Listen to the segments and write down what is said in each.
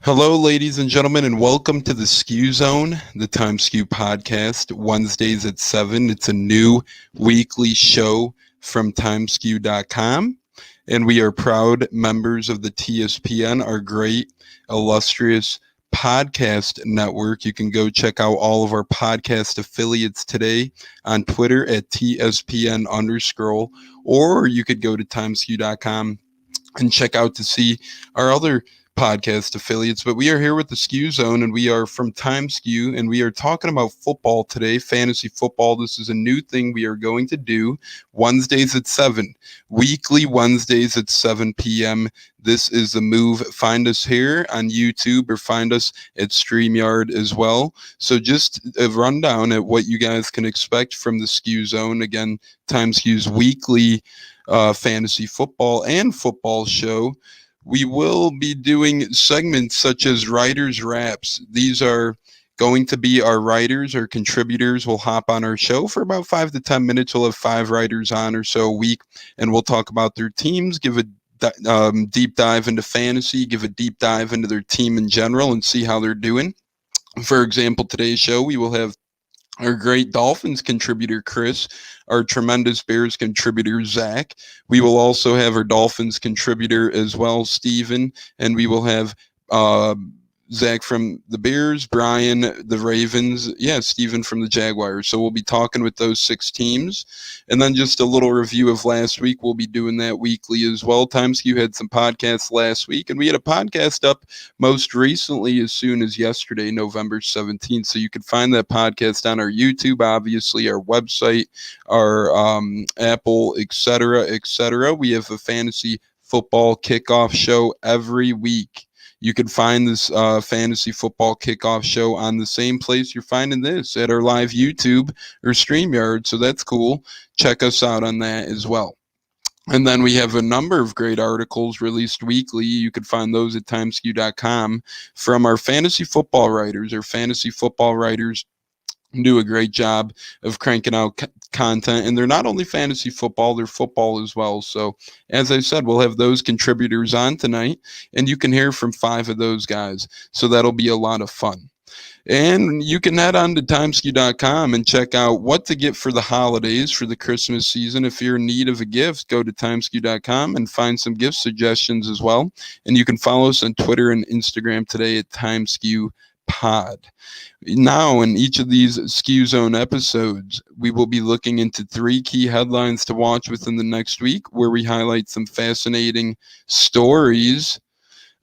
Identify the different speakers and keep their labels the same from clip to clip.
Speaker 1: Hello, ladies and gentlemen, and welcome to the Skew Zone, the Time Skew podcast. Wednesdays at 7. It's a new weekly show from timeskew.com, and we are proud members of the TSPN, our great, illustrious podcast network. You can go check out all of our podcast affiliates today on Twitter at TSPN_, or you could go to timeskew.com and check out to see our other podcast affiliates. But we are here with the Skew Zone, and we are from Time Skew, and we are talking about football today, fantasy football. This is a new thing we are going to do Wednesdays at 7, weekly Wednesdays at 7 p.m. This is the move. Find us here on YouTube or find us at StreamYard as well. So just a rundown at what you guys can expect from the Skew Zone. Again, Time Skew's weekly fantasy football and football show. We will be doing segments such as Writers Raps. These are going to be our writers or contributors will hop on our show for about 5 to 10 minutes. We'll have 5 writers on or so a week, and we'll talk about their teams, give a deep dive into fantasy, give a deep dive into their team in general, and see how they're doing. For example, today's show, we will have our great Dolphins contributor, Chris, our tremendous Bears contributor, Zach. We will also have our Dolphins contributor as well, Steven, and we will have Zach from the Bears, Brian, the Ravens, Steven from the Jaguars. So we'll be talking with those 6 teams. And then just a little review of last week. We'll be doing that weekly as well. TimeSkew had some podcasts last week, and we had a podcast up most recently as soon as yesterday, November 17th. So you can find that podcast on our YouTube, obviously, our website, our Apple, etc., etc. We have a fantasy football kickoff show every week. You can find this fantasy football kickoff show on the same place you're finding this, at our live YouTube or StreamYard. So that's cool. Check us out on that as well. And then we have a number of great articles released weekly. You can find those at timeskew.com from our fantasy football writers. Our fantasy football writers do a great job of cranking out content, and they're not only fantasy football, they're football as well. So as I said, we'll have those contributors on tonight, and you can hear from 5 of those guys, so that'll be a lot of fun. And you can head on to timeskew.com and check out what to get for the holidays, for the Christmas season. If you're in need of a gift, go to timeskew.com and find some gift suggestions as well. And you can follow us on Twitter and Instagram today at timeskew pod. Now, in each of these Skew Zone episodes, we will be looking into 3 key headlines to watch within the next week, where we highlight some fascinating stories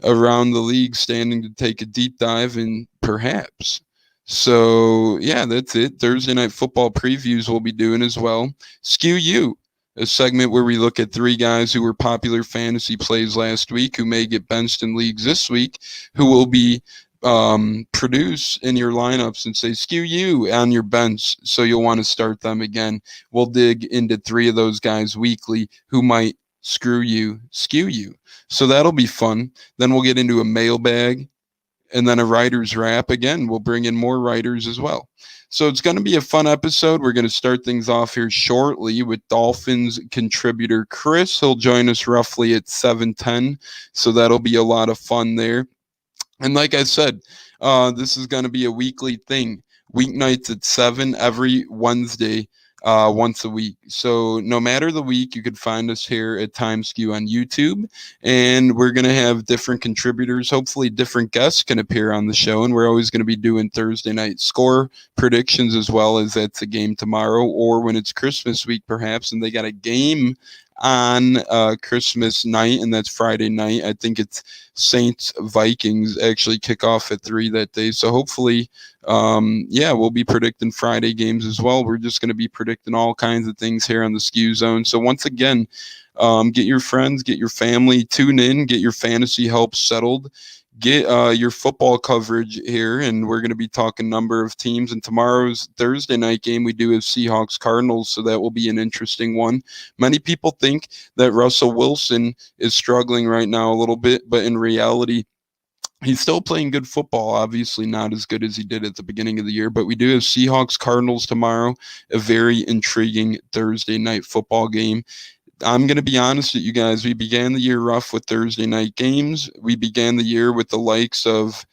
Speaker 1: around the league standing to take a deep dive in, perhaps. So, that's it. Thursday night football previews we'll be doing as well. Skew You, a segment where we look at 3 guys who were popular fantasy plays last week, who may get benched in leagues this week, who will be produce in your lineups and say skew you on your bench, so you'll want to start them again. We'll dig into 3 of those guys weekly who might skew you. So that'll be fun. Then we'll get into a mailbag and then a writer's wrap. Again, we'll bring in more writers as well. So it's going to be a fun episode. We're going to start things off here shortly with Dolphins contributor Chris. He'll join us roughly at 7:10. So that'll be a lot of fun there. And like I said, this is going to be a weekly thing. Weeknights at 7 every Wednesday, once a week. So no matter the week, you could find us here at TimeSkew on YouTube. And we're going to have different contributors. Hopefully different guests can appear on the show. And we're always going to be doing Thursday night score predictions, as well as that's a game tomorrow, or when it's Christmas week, perhaps, and they got a game on Christmas night, and that's Friday night. I think it's Saints Vikings actually kick off at 3 that day. So hopefully, we'll be predicting Friday games as well. We're just going to be predicting all kinds of things here on the Skew Zone. So once again, get your friends, get your family, tune in, get your fantasy help settled. Get your football coverage here, and we're going to be talking number of teams. And tomorrow's Thursday night game, we do have Seahawks Cardinals, so that will be an interesting one. Many people think that Russell Wilson is struggling right now a little bit, but in reality, he's still playing good football, obviously not as good as he did at the beginning of the year, but we do have Seahawks Cardinals tomorrow, a very intriguing Thursday night football game. I'm going to be honest with you guys. We began the year rough with Thursday night games. We began the year with the likes of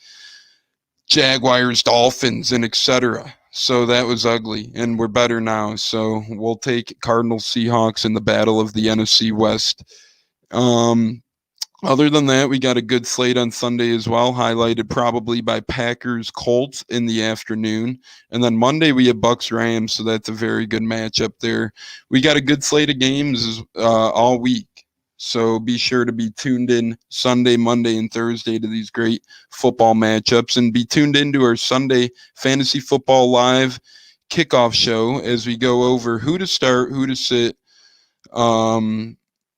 Speaker 1: Jaguars, Dolphins, and etc. So that was ugly, and we're better now. So we'll take Cardinals, Seahawks in the battle of the NFC West. Other than that, we got a good slate on Sunday as well, highlighted probably by Packers Colts in the afternoon. And then Monday we have Bucks Rams, so that's a very good matchup there. We got a good slate of games all week. So be sure to be tuned in Sunday, Monday, and Thursday to these great football matchups, and be tuned into our Sunday Fantasy Football Live kickoff show as we go over who to start, who to sit,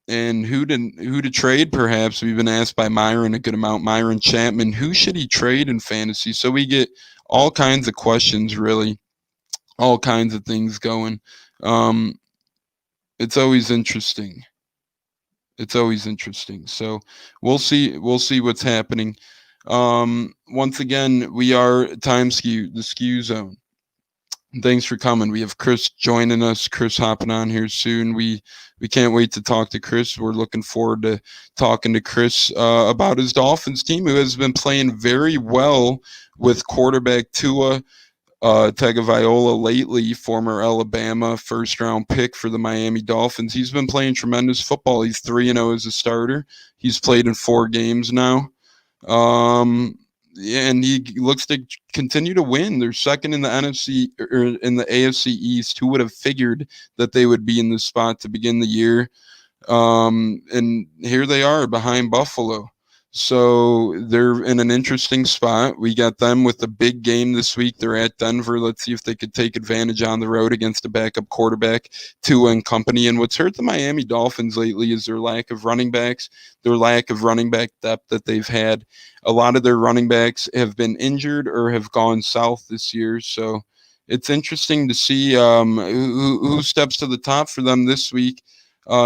Speaker 1: and who to trade. Perhaps we've been asked by Myron a good amount. Myron Chapman, who should he trade in fantasy? So we get all kinds of questions, really, all kinds of things going. It's always interesting. So we'll see what's happening. Once again, we are Time Skew, the Skew Zone. Thanks for coming. We have Chris joining us. Chris hopping on here soon. We can't wait to talk to Chris. We're looking forward to talking to Chris about his Dolphins team, who has been playing very well with quarterback Tua Tagovailoa lately, former Alabama first-round pick for the Miami Dolphins. He's been playing tremendous football. He's 3-0 as a starter. He's played in 4 games now. And he looks to continue to win. They're second in the NFC or in the AFC East. Who would have figured that they would be in this spot to begin the year? And here they are behind Buffalo. So they're in an interesting spot. We got them with the big game this week. They're at Denver. Let's see if they could take advantage on the road against a backup quarterback, Tua and company. And what's hurt the Miami Dolphins lately is their lack of running backs, their lack of running back depth that they've had. A lot of their running backs have been injured or have gone south this year. So it's interesting to see who steps to the top for them this week.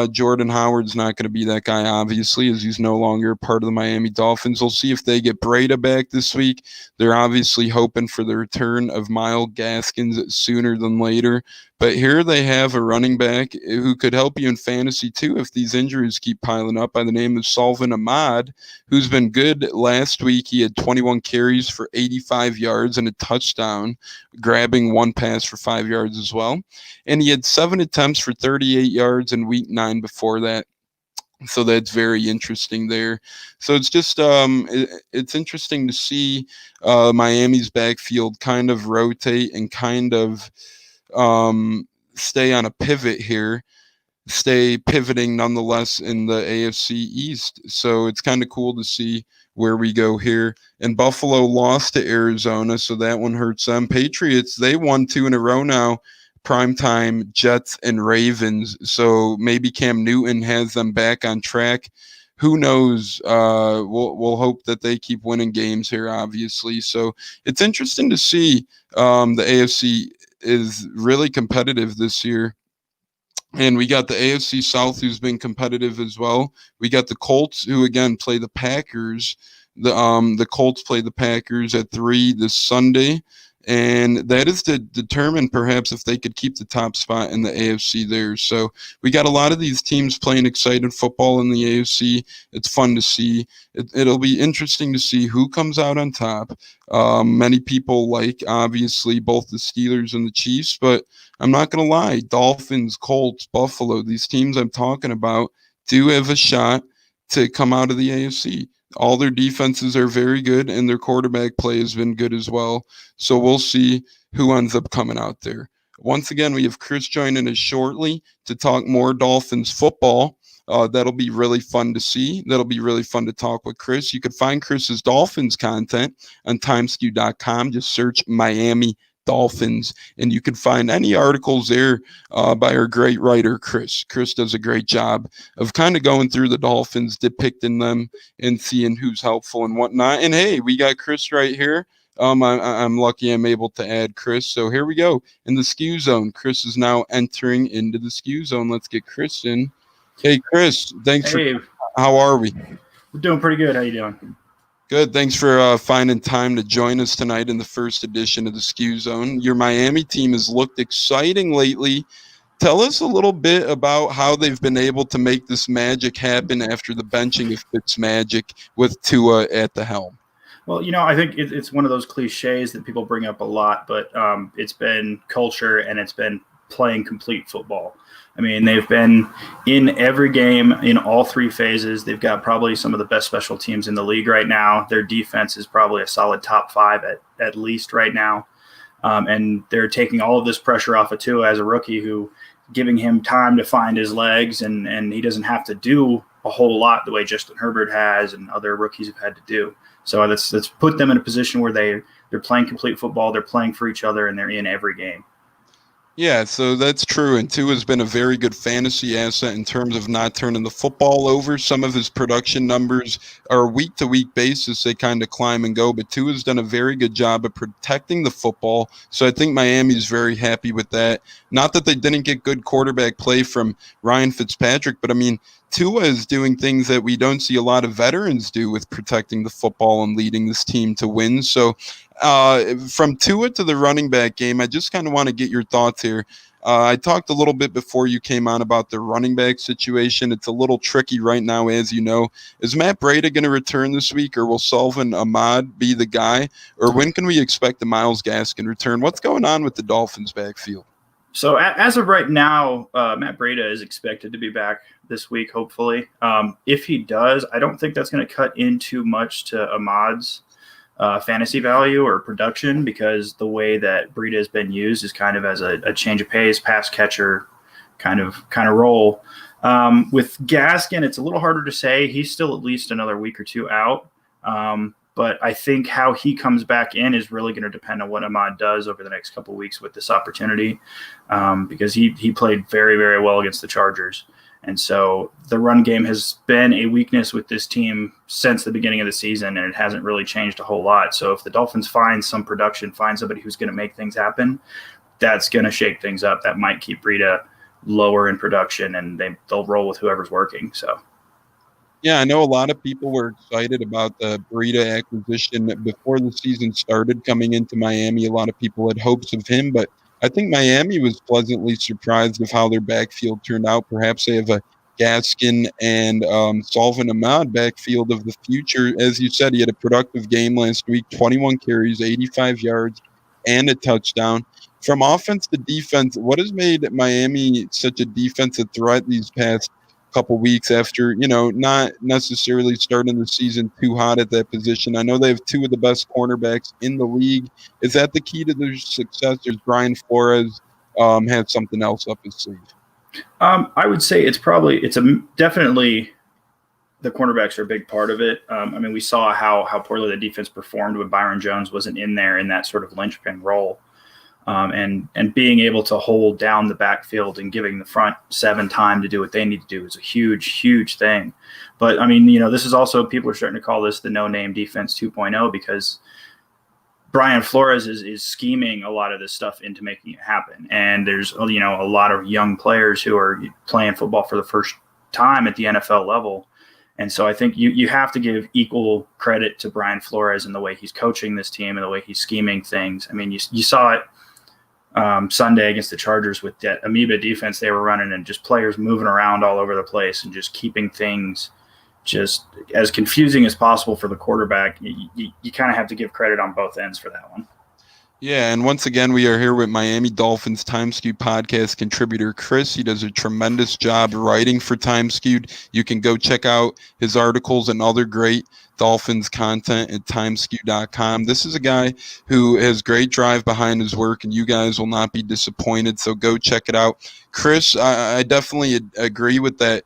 Speaker 1: Jordan Howard's not going to be that guy, obviously, as he's no longer part of the Miami Dolphins. We'll see if they get Breda back this week. They're obviously hoping for the return of Myles Gaskins sooner than later. But here they have a running back who could help you in fantasy too if these injuries keep piling up, by the name of Salvin Ahmed, who's been good. Last week he had 21 carries for 85 yards and a touchdown, grabbing 1 pass for 5 yards as well. And he had 7 attempts for 38 yards in week 9 before that. So that's very interesting there. So it's just it's interesting to see Miami's backfield kind of rotate and kind of stay on a pivot here, stay pivoting nonetheless in the AFC East. So it's kind of cool to see where we go here. And Buffalo lost to Arizona, so that one hurts them. Patriots, they won 2 in a row now. Primetime Jets and Ravens. So maybe Cam Newton has them back on track. Who knows? We'll hope that they keep winning games here, obviously. So it's interesting to see the AFC is really competitive this year. And we got the AFC South, who's been competitive as well. We got the Colts, who again play the Packers. The Colts play the Packers at 3 this Sunday. And that is to determine perhaps if they could keep the top spot in the AFC there. So we got a lot of these teams playing exciting football in the AFC. It's fun to see. It'll be interesting to see who comes out on top. Many people like, obviously, both the Steelers and the Chiefs. But I'm not going to lie, Dolphins, Colts, Buffalo, these teams I'm talking about do have a shot to come out of the AFC. All their defenses are very good, and their quarterback play has been good as well. So we'll see who ends up coming out there. Once again, we have Chris joining us shortly to talk more Dolphins football. That'll be really fun to see. That'll be really fun to talk with Chris. You can find Chris's Dolphins content on timeskew.com. Just search Miami Dolphins, and you can find any articles there by our great writer, Chris. Chris does a great job of kind of going through the Dolphins, depicting them, and seeing who's helpful and whatnot. And hey, we got Chris right here. I'm lucky I'm able to add Chris. So here we go in the Skew Zone. Chris is now entering into the Skew Zone. Let's get Chris in. Hey, Chris, thanks for. How are we?
Speaker 2: We're doing pretty good. How you doing?
Speaker 1: Good. Thanks for finding time to join us tonight in the first edition of the Skew Zone. Your Miami team has looked exciting lately. Tell us a little bit about how they've been able to make this magic happen after the benching of Fitzmagic with Tua at the helm.
Speaker 2: Well, I think it's one of those cliches that people bring up a lot, but it's been culture and it's been playing complete football. I mean, they've been in every game in all three phases. They've got probably some of the best special teams in the league right now. Their defense is probably a solid top 5 at least right now. And they're taking all of this pressure off of Tua as a rookie, who giving him time to find his legs, and he doesn't have to do a whole lot the way Justin Herbert has and other rookies have had to do. So let's put them in a position where they're playing complete football, they're playing for each other, and they're in every game.
Speaker 1: Yeah, so that's true. And Tua has been a very good fantasy asset in terms of not turning the football over. Some of his production numbers are week-to-week basis. They kind of climb and go. But Tua has done a very good job of protecting the football. So I think Miami's very happy with that. Not that they didn't get good quarterback play from Ryan Fitzpatrick, but I mean, Tua is doing things that we don't see a lot of veterans do with protecting the football and leading this team to win. So from Tua to the running back game, I just kind of want to get your thoughts here. I talked a little bit before you came on about the running back situation. It's a little tricky right now, as you know. Is Matt Breda going to return this week, or will Sullivan Ahmad be the guy? Or when can we expect the Myles Gaskin return? What's going on with the Dolphins backfield?
Speaker 2: So as of right now, Matt Breda is expected to be back this week, hopefully. If he does, I don't think that's going to cut into much to Ahmad's fantasy value or production, because the way that Breda has been used is kind of as a change of pace, pass catcher kind of role. With Gaskin, it's a little harder to say. He's still at least another week or two out. But I think how he comes back in is really going to depend on what Ahmad does over the next couple of weeks with this opportunity, because he played very, very well against the Chargers. And so the run game has been a weakness with this team since the beginning of the season, and it hasn't really changed a whole lot. So if the Dolphins find some production, find somebody who's going to make things happen, that's going to shake things up. That might keep Breda lower in production, and they'll roll with whoever's working. So.
Speaker 1: Yeah, I know a lot of people were excited about the Breda acquisition before the season started coming into Miami. A lot of people had hopes of him, but I think Miami was pleasantly surprised of how their backfield turned out. Perhaps they have a Gaskin and Sullivan Ahmad backfield of the future. As you said, he had a productive game last week, 21 carries, 85 yards, and a touchdown. From offense to defense, what has made Miami such a defensive threat these past couple weeks after, not necessarily starting the season too hot at that position? I know they have two of the best cornerbacks in the league. Is that the key to their success? Or Brian Flores had something else up his sleeve?
Speaker 2: I would say definitely the cornerbacks are a big part of it. We saw how poorly the defense performed when Byron Jones wasn't in there in that sort of linchpin role. And being able to hold down the backfield and giving the front 7 time to do what they need to do is a huge, huge thing. But, this is also, people are starting to call this the no-name defense 2.0, because Brian Flores is scheming a lot of this stuff into making it happen. And there's, a lot of young players who are playing football for the first time at the NFL level. And so I think you have to give equal credit to Brian Flores and the way he's coaching this team and the way he's scheming things. You saw it Sunday against the Chargers with that amoeba defense they were running, and just players moving around all over the place and just keeping things just as confusing as possible for the quarterback. You kind of have to give credit on both ends for that one.
Speaker 1: Yeah, and once again, we are here with Miami Dolphins Time Skewed podcast contributor Chris. He does a tremendous job writing for Time Skewed. You can go check out his articles and other great Dolphins content at timeskew.com. This is a guy who has great drive behind his work, and you guys will not be disappointed, so go check it out. Chris, I definitely agree with that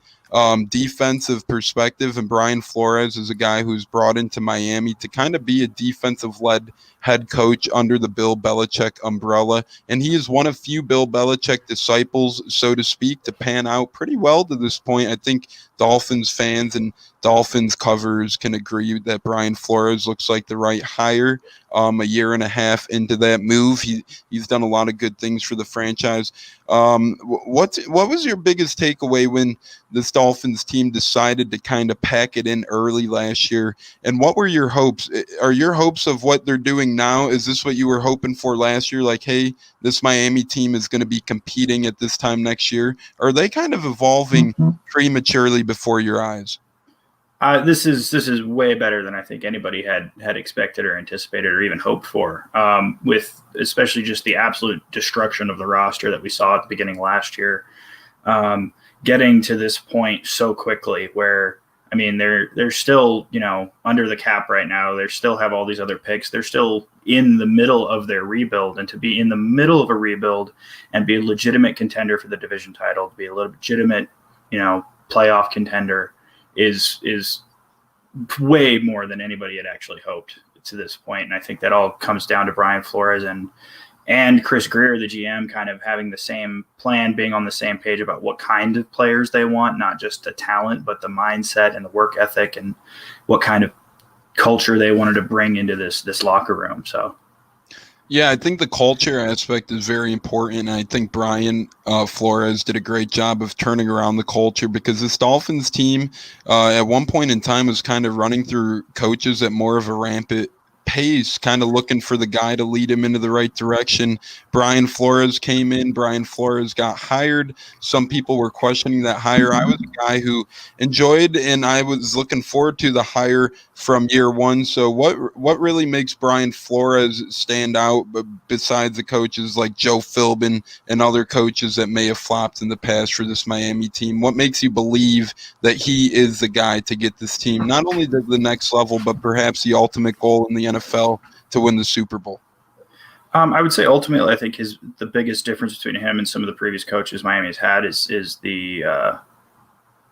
Speaker 1: defensive perspective, and Brian Flores is a guy who's brought into Miami to kind of be a defensive-led head coach under the Bill Belichick umbrella, and he is one of few Bill Belichick disciples, so to speak, to pan out pretty well to this point. I think Dolphins fans and Dolphins covers can agree that Brian Flores looks like the right hire. A year and a half into that move, he's done a lot of good things for the franchise. What was your biggest takeaway when this Dolphins team decided to kind of pack it in early last year? And what were your hopes? Are your hopes of what they're doing now? Is this what you were hoping for last year? Like, hey, this Miami team is going to be competing at this time next year? Or are they kind of evolving prematurely before your eyes?
Speaker 2: This is way better than I think anybody had expected or anticipated or even hoped for. With especially just the absolute destruction of the roster that we saw at the beginning of last year, getting to this point so quickly. Where I mean, they're still under the cap right now. They still have all these other picks. They're still in the middle of their rebuild, and to be in the middle of a rebuild and be a legitimate contender for the division title, to be a legitimate playoff contender is way more than anybody had actually hoped to this point. And I think that all comes down to Brian Flores and Chris Greer, the GM, kind of having the same plan, being on the same page about what kind of players they want, not just the talent, but the mindset and the work ethic and what kind of culture they wanted to bring into this locker room. So
Speaker 1: yeah, I think the culture aspect is very important. And I think Brian Flores did a great job of turning around the culture, because this Dolphins team at one point in time was kind of running through coaches at more of a rampant pace, kind of looking for the guy to lead him into the right direction. Brian Flores came in. Brian Flores got hired. Some people were questioning that hire. I was a guy who enjoyed and I was looking forward to the hire from year one. So what really makes Brian Flores stand out, besides the coaches like Joe Philbin and other coaches that may have flopped in the past for this Miami team? What makes you believe that he is the guy to get this team not only to the next level, but perhaps the ultimate goal in the NFL to win the Super Bowl?
Speaker 2: I would say ultimately, I think the biggest difference between him and some of the previous coaches Miami has had is the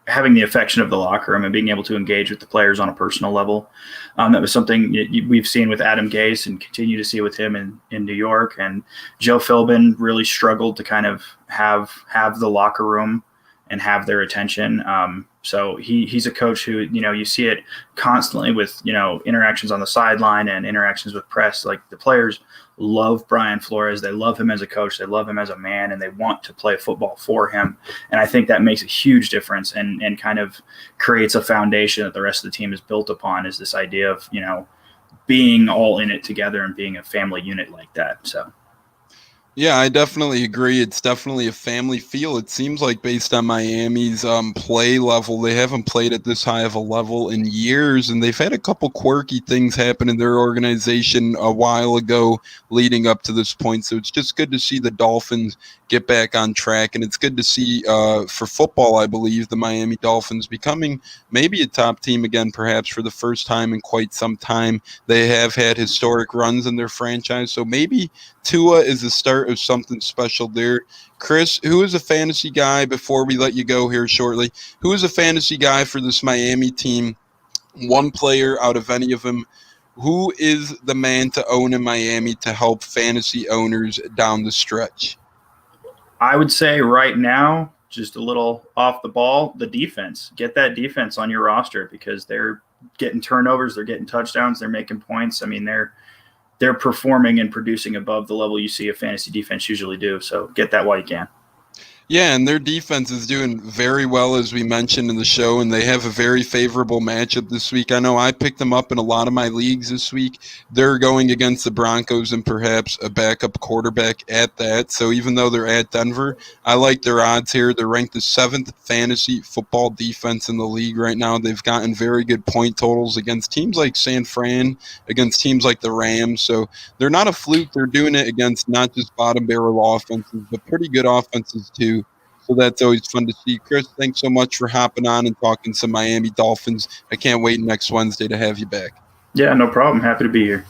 Speaker 2: having the affection of the locker room and being able to engage with the players on a personal level. That was something we've seen with Adam Gase and continue to see with him in New York. And Joe Philbin really struggled to kind of have the locker room and have their attention. So he's a coach who, you see it constantly with, interactions on the sideline and interactions with press. Like, the players love Brian Flores. They love him as a coach. They love him as a man, and they want to play football for him. And I think that makes a huge difference and kind of creates a foundation that the rest of the team is built upon, is this idea of, being all in it together and being a family unit like that. So.
Speaker 1: Yeah, I definitely agree. It's definitely a family feel. It seems like, based on Miami's play level, they haven't played at this high of a level in years, and they've had a couple quirky things happen in their organization a while ago leading up to this point. So it's just good to see the Dolphins get back on track, and it's good to see for football, I believe, the Miami Dolphins becoming maybe a top team again, perhaps for the first time in quite some time. They have had historic runs in their franchise, so maybe Tua is the start of something special there. Chris, who is a fantasy guy, before we let you go here shortly, who is a fantasy guy for this Miami team? One player out of any of them. Who is the man to own in Miami to help fantasy owners down the stretch?
Speaker 2: I would say right now, just a little off the ball, the defense. Get that defense on your roster, because they're getting turnovers, they're getting touchdowns, they're making points. I mean, they're performing and producing above the level you see a fantasy defense usually do. So get that while you can.
Speaker 1: Yeah, and their defense is doing very well, as we mentioned in the show, and they have a very favorable matchup this week. I know I picked them up in a lot of my leagues this week. They're going against the Broncos and perhaps a backup quarterback at that. So even though they're at Denver, I like their odds here. They're ranked the 7th fantasy football defense in the league right now. They've gotten very good point totals against teams like San Fran, against teams like the Rams. So they're not a fluke. They're doing it against not just bottom barrel offenses, but pretty good offenses too. So that's always fun to see. Chris, thanks so much for hopping on and talking some Miami Dolphins. I can't wait next Wednesday to have you back.
Speaker 2: Yeah, no problem. Happy to be here.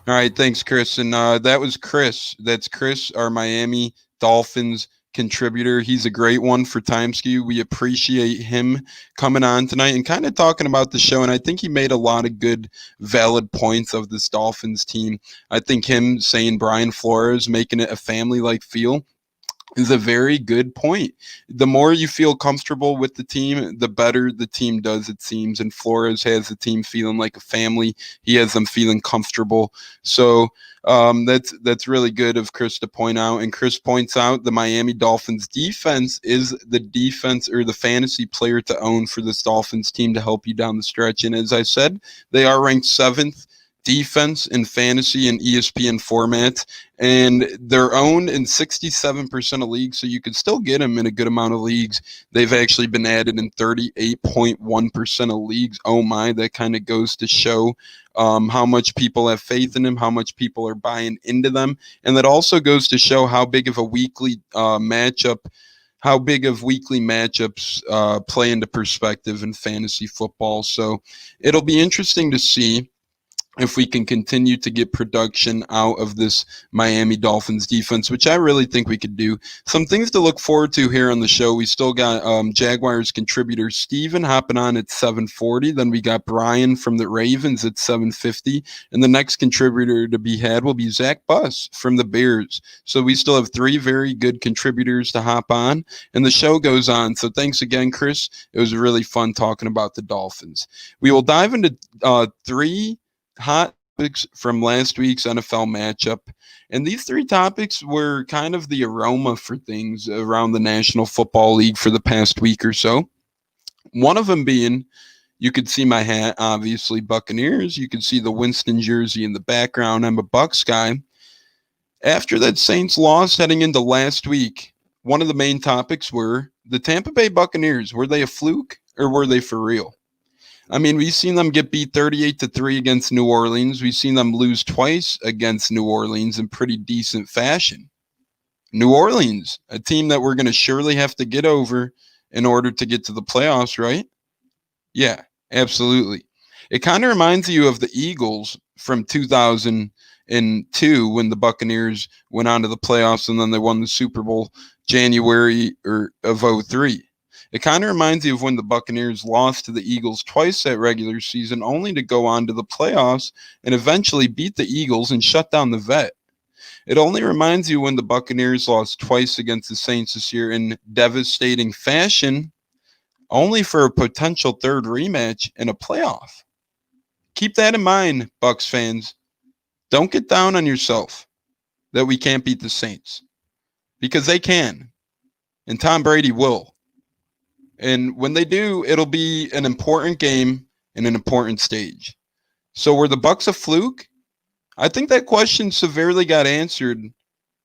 Speaker 1: All right, thanks, Chris. And that was Chris. That's Chris, our Miami Dolphins contributor. He's a great one for TimeSkew. We appreciate him coming on tonight and kind of talking about the show. And I think he made a lot of good, valid points of this Dolphins team. I think him saying Brian Flores, making it a family-like feel, is a very good point. The more you feel comfortable with the team, the better the team does, it seems. And Flores has the team feeling like a family. He has them feeling comfortable. So that's really good of Chris to point out. And Chris points out the Miami Dolphins defense is the defense or the fantasy player to own for this Dolphins team to help you down the stretch. And as I said, they are ranked 7th defense in fantasy and ESPN formats, and they're owned in 67% of leagues, so you could still get them in a good amount of leagues. They've actually been added in 38.1% of leagues. Oh my, that kind of goes to show how much people have faith in them, how much people are buying into them, and that also goes to show how big of a weekly matchups play into perspective in fantasy football. So it'll be interesting to see if we can continue to get production out of this Miami Dolphins defense, which I really think we could do. Some things to look forward to here on the show. We still got Jaguars contributor Steven hopping on at 7:40. Then we got Brian from the Ravens at 7:50. And the next contributor to be had will be Zach Buss from the Bears. So we still have 3 very good contributors to hop on. And the show goes on. So thanks again, Chris. It was really fun talking about the Dolphins. We will dive into 3 hot topics from last week's NFL matchup. And these 3 topics were kind of the aroma for things around the National Football League for the past week or so. One of them being, you could see my hat, obviously, Buccaneers. You could see the Winston jersey in the background. I'm a Bucs guy. After that Saints loss heading into last week, one of the main topics were the Tampa Bay Buccaneers. Were they a fluke or were they for real? I mean, we've seen them get beat 38-3 against New Orleans. We've seen them lose twice against New Orleans in pretty decent fashion. New Orleans, a team that we're going to surely have to get over in order to get to the playoffs, right? Yeah, absolutely. It kind of reminds you of the Eagles from 2002 when the Buccaneers went on to the playoffs and then they won the Super Bowl January of 03. It kind of reminds you of when the Buccaneers lost to the Eagles twice that regular season, only to go on to the playoffs and eventually beat the Eagles and shut down the vet. It only reminds you when the Buccaneers lost twice against the Saints this year in devastating fashion, only for a potential 3rd rematch in a playoff. Keep that in mind, Bucs fans. Don't get down on yourself that we can't beat the Saints, because they can, and Tom Brady will. And when they do, it'll be an important game and an important stage. So were the Bucs a fluke? I think that question severely got answered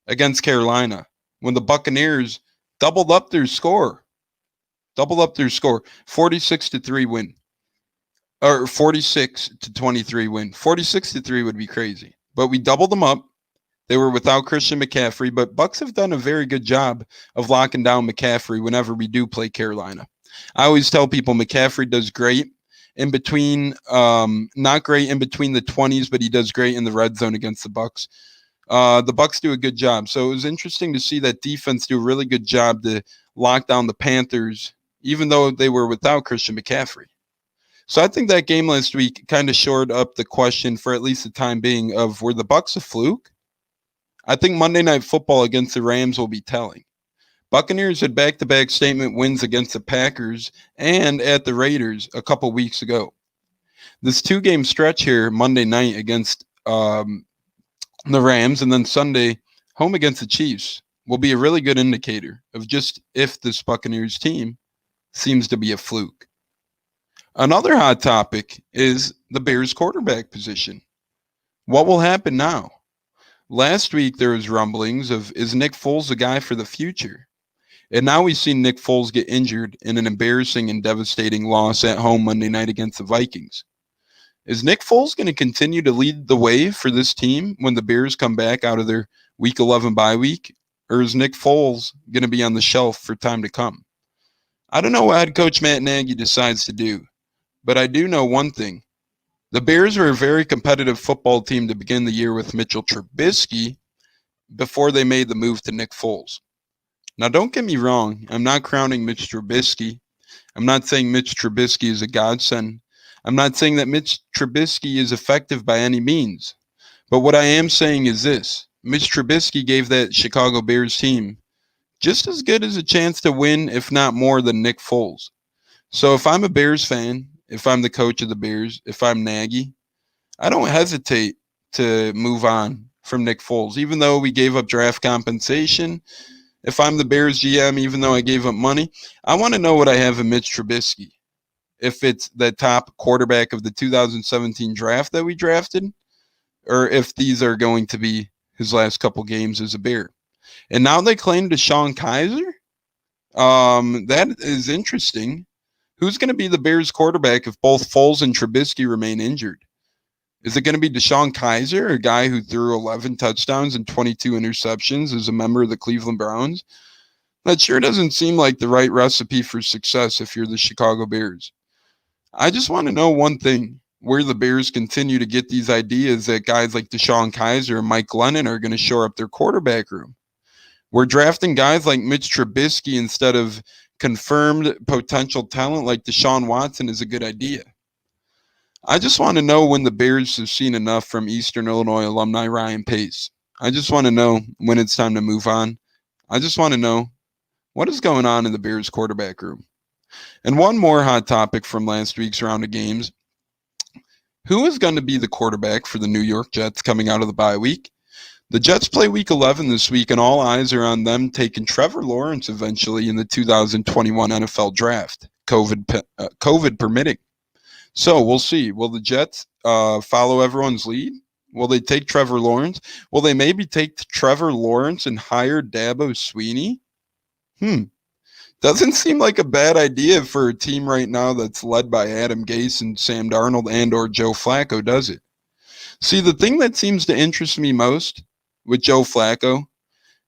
Speaker 1: against Carolina when the Buccaneers doubled up their score. 46-3 win. Or 46-23 win. 46-3 would be crazy. But we doubled them up. They were without Christian McCaffrey, but Bucs have done a very good job of locking down McCaffrey whenever we do play Carolina. I always tell people McCaffrey does great in between, not great in between the 20s, but he does great in the red zone against the Bucs. The Bucs do a good job. So it was interesting to see that defense do a really good job to lock down the Panthers, even though they were without Christian McCaffrey. So I think that game last week kind of shored up the question for at least the time being of, were the Bucs a fluke? I think Monday Night Football against the Rams will be telling. Buccaneers had back-to-back statement wins against the Packers and at the Raiders a couple weeks ago. This 2-game stretch here, Monday night against the Rams and then Sunday home against the Chiefs, will be a really good indicator of just if this Buccaneers team seems to be a fluke. Another hot topic is the Bears quarterback position. What will happen now? Last week, there was rumblings of, is Nick Foles the guy for the future? And now we've seen Nick Foles get injured in an embarrassing and devastating loss at home Monday night against the Vikings. Is Nick Foles going to continue to lead the way for this team when the Bears come back out of their Week 11 bye week? Or is Nick Foles going to be on the shelf for time to come? I don't know what head coach Matt Nagy decides to do, but I do know one thing. The Bears were a very competitive football team to begin the year with Mitchell Trubisky before they made the move to Nick Foles. Now, don't get me wrong. I'm not crowning Mitch Trubisky. I'm not saying Mitch Trubisky is a godsend. I'm not saying that Mitch Trubisky is effective by any means. But what I am saying is this. Mitch Trubisky gave that Chicago Bears team just as good as a chance to win, if not more, than Nick Foles. So if I'm a Bears fan, if I'm the coach of the Bears, if I'm Nagy, I don't hesitate to move on from Nick Foles, even though we gave up draft compensation. If I'm the Bears GM, even though I gave up money, I want to know what I have in Mitch Trubisky. If it's the top quarterback of the 2017 draft that we drafted, or if these are going to be his last couple games as a Bear. And now they claim DeShone Kizer. That is interesting. Who's going to be the Bears quarterback if both Foles and Trubisky remain injured? Is it going to be DeShone Kizer, a guy who threw 11 touchdowns and 22 interceptions as a member of the Cleveland Browns? That sure doesn't seem like the right recipe for success if you're the Chicago Bears. I just want to know one thing, where the Bears continue to get these ideas that guys like DeShone Kizer and Mike Glennon are going to shore up their quarterback room. We're drafting guys like Mitch Trubisky instead of confirmed potential talent like Deshaun Watson is a good idea. I just want to know when the Bears have seen enough from Eastern Illinois alumni Ryan Pace. I just want to know when it's time to move on. I just want to know what is going on in the Bears quarterback room. And one more hot topic from last week's round of games. Who is going to be the quarterback for the New York Jets coming out of the bye week? The Jets play Week 11 this week, and all eyes are on them taking Trevor Lawrence eventually in the 2021 NFL Draft, COVID permitting. So we'll see. Will the Jets follow everyone's lead? Will they take Trevor Lawrence? Will they maybe take Trevor Lawrence and hire Dabo Swinney? Doesn't seem like a bad idea for a team right now that's led by Adam Gase and Sam Darnold and or Joe Flacco, does it? See, the thing that seems to interest me most with Joe Flacco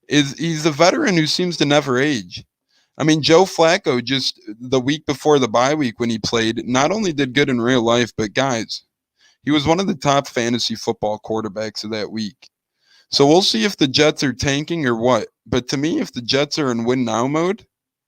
Speaker 1: is he's a veteran who seems to never age. I mean, Joe Flacco, just the week before the bye week when he played, not only did good in real life, but guys, he was one of the top fantasy football quarterbacks of that week. So we'll see if the Jets are tanking or what. But to me, if the Jets are in win now mode,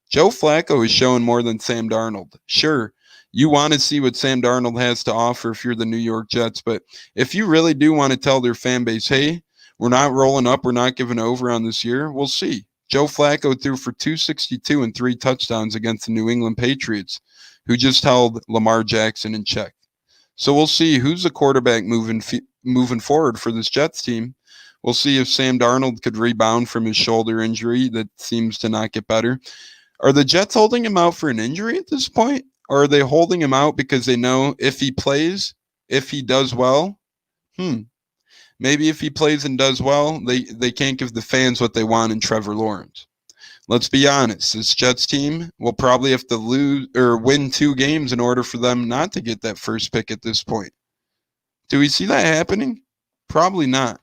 Speaker 1: Joe Flacco is showing more than Sam Darnold. Sure, you want to see what Sam Darnold has to offer if you're the New York Jets, but if you really do want to tell their fan base, hey, we're not rolling up, we're not giving over on this year, we'll see. Joe Flacco threw for 262 and 3 touchdowns against the New England Patriots, who just held Lamar Jackson in check. So we'll see who's the quarterback moving forward for this Jets team. We'll see if Sam Darnold could rebound from his shoulder injury that seems to not get better. Are the Jets holding him out for an injury at this point? Or are they holding him out because they know if he plays, if he does well, maybe if he plays and does well, they can't give the fans what they want in Trevor Lawrence. Let's be honest. This Jets team will probably have to lose or win 2 games in order for them not to get that first pick at this point. Do we see that happening? Probably not.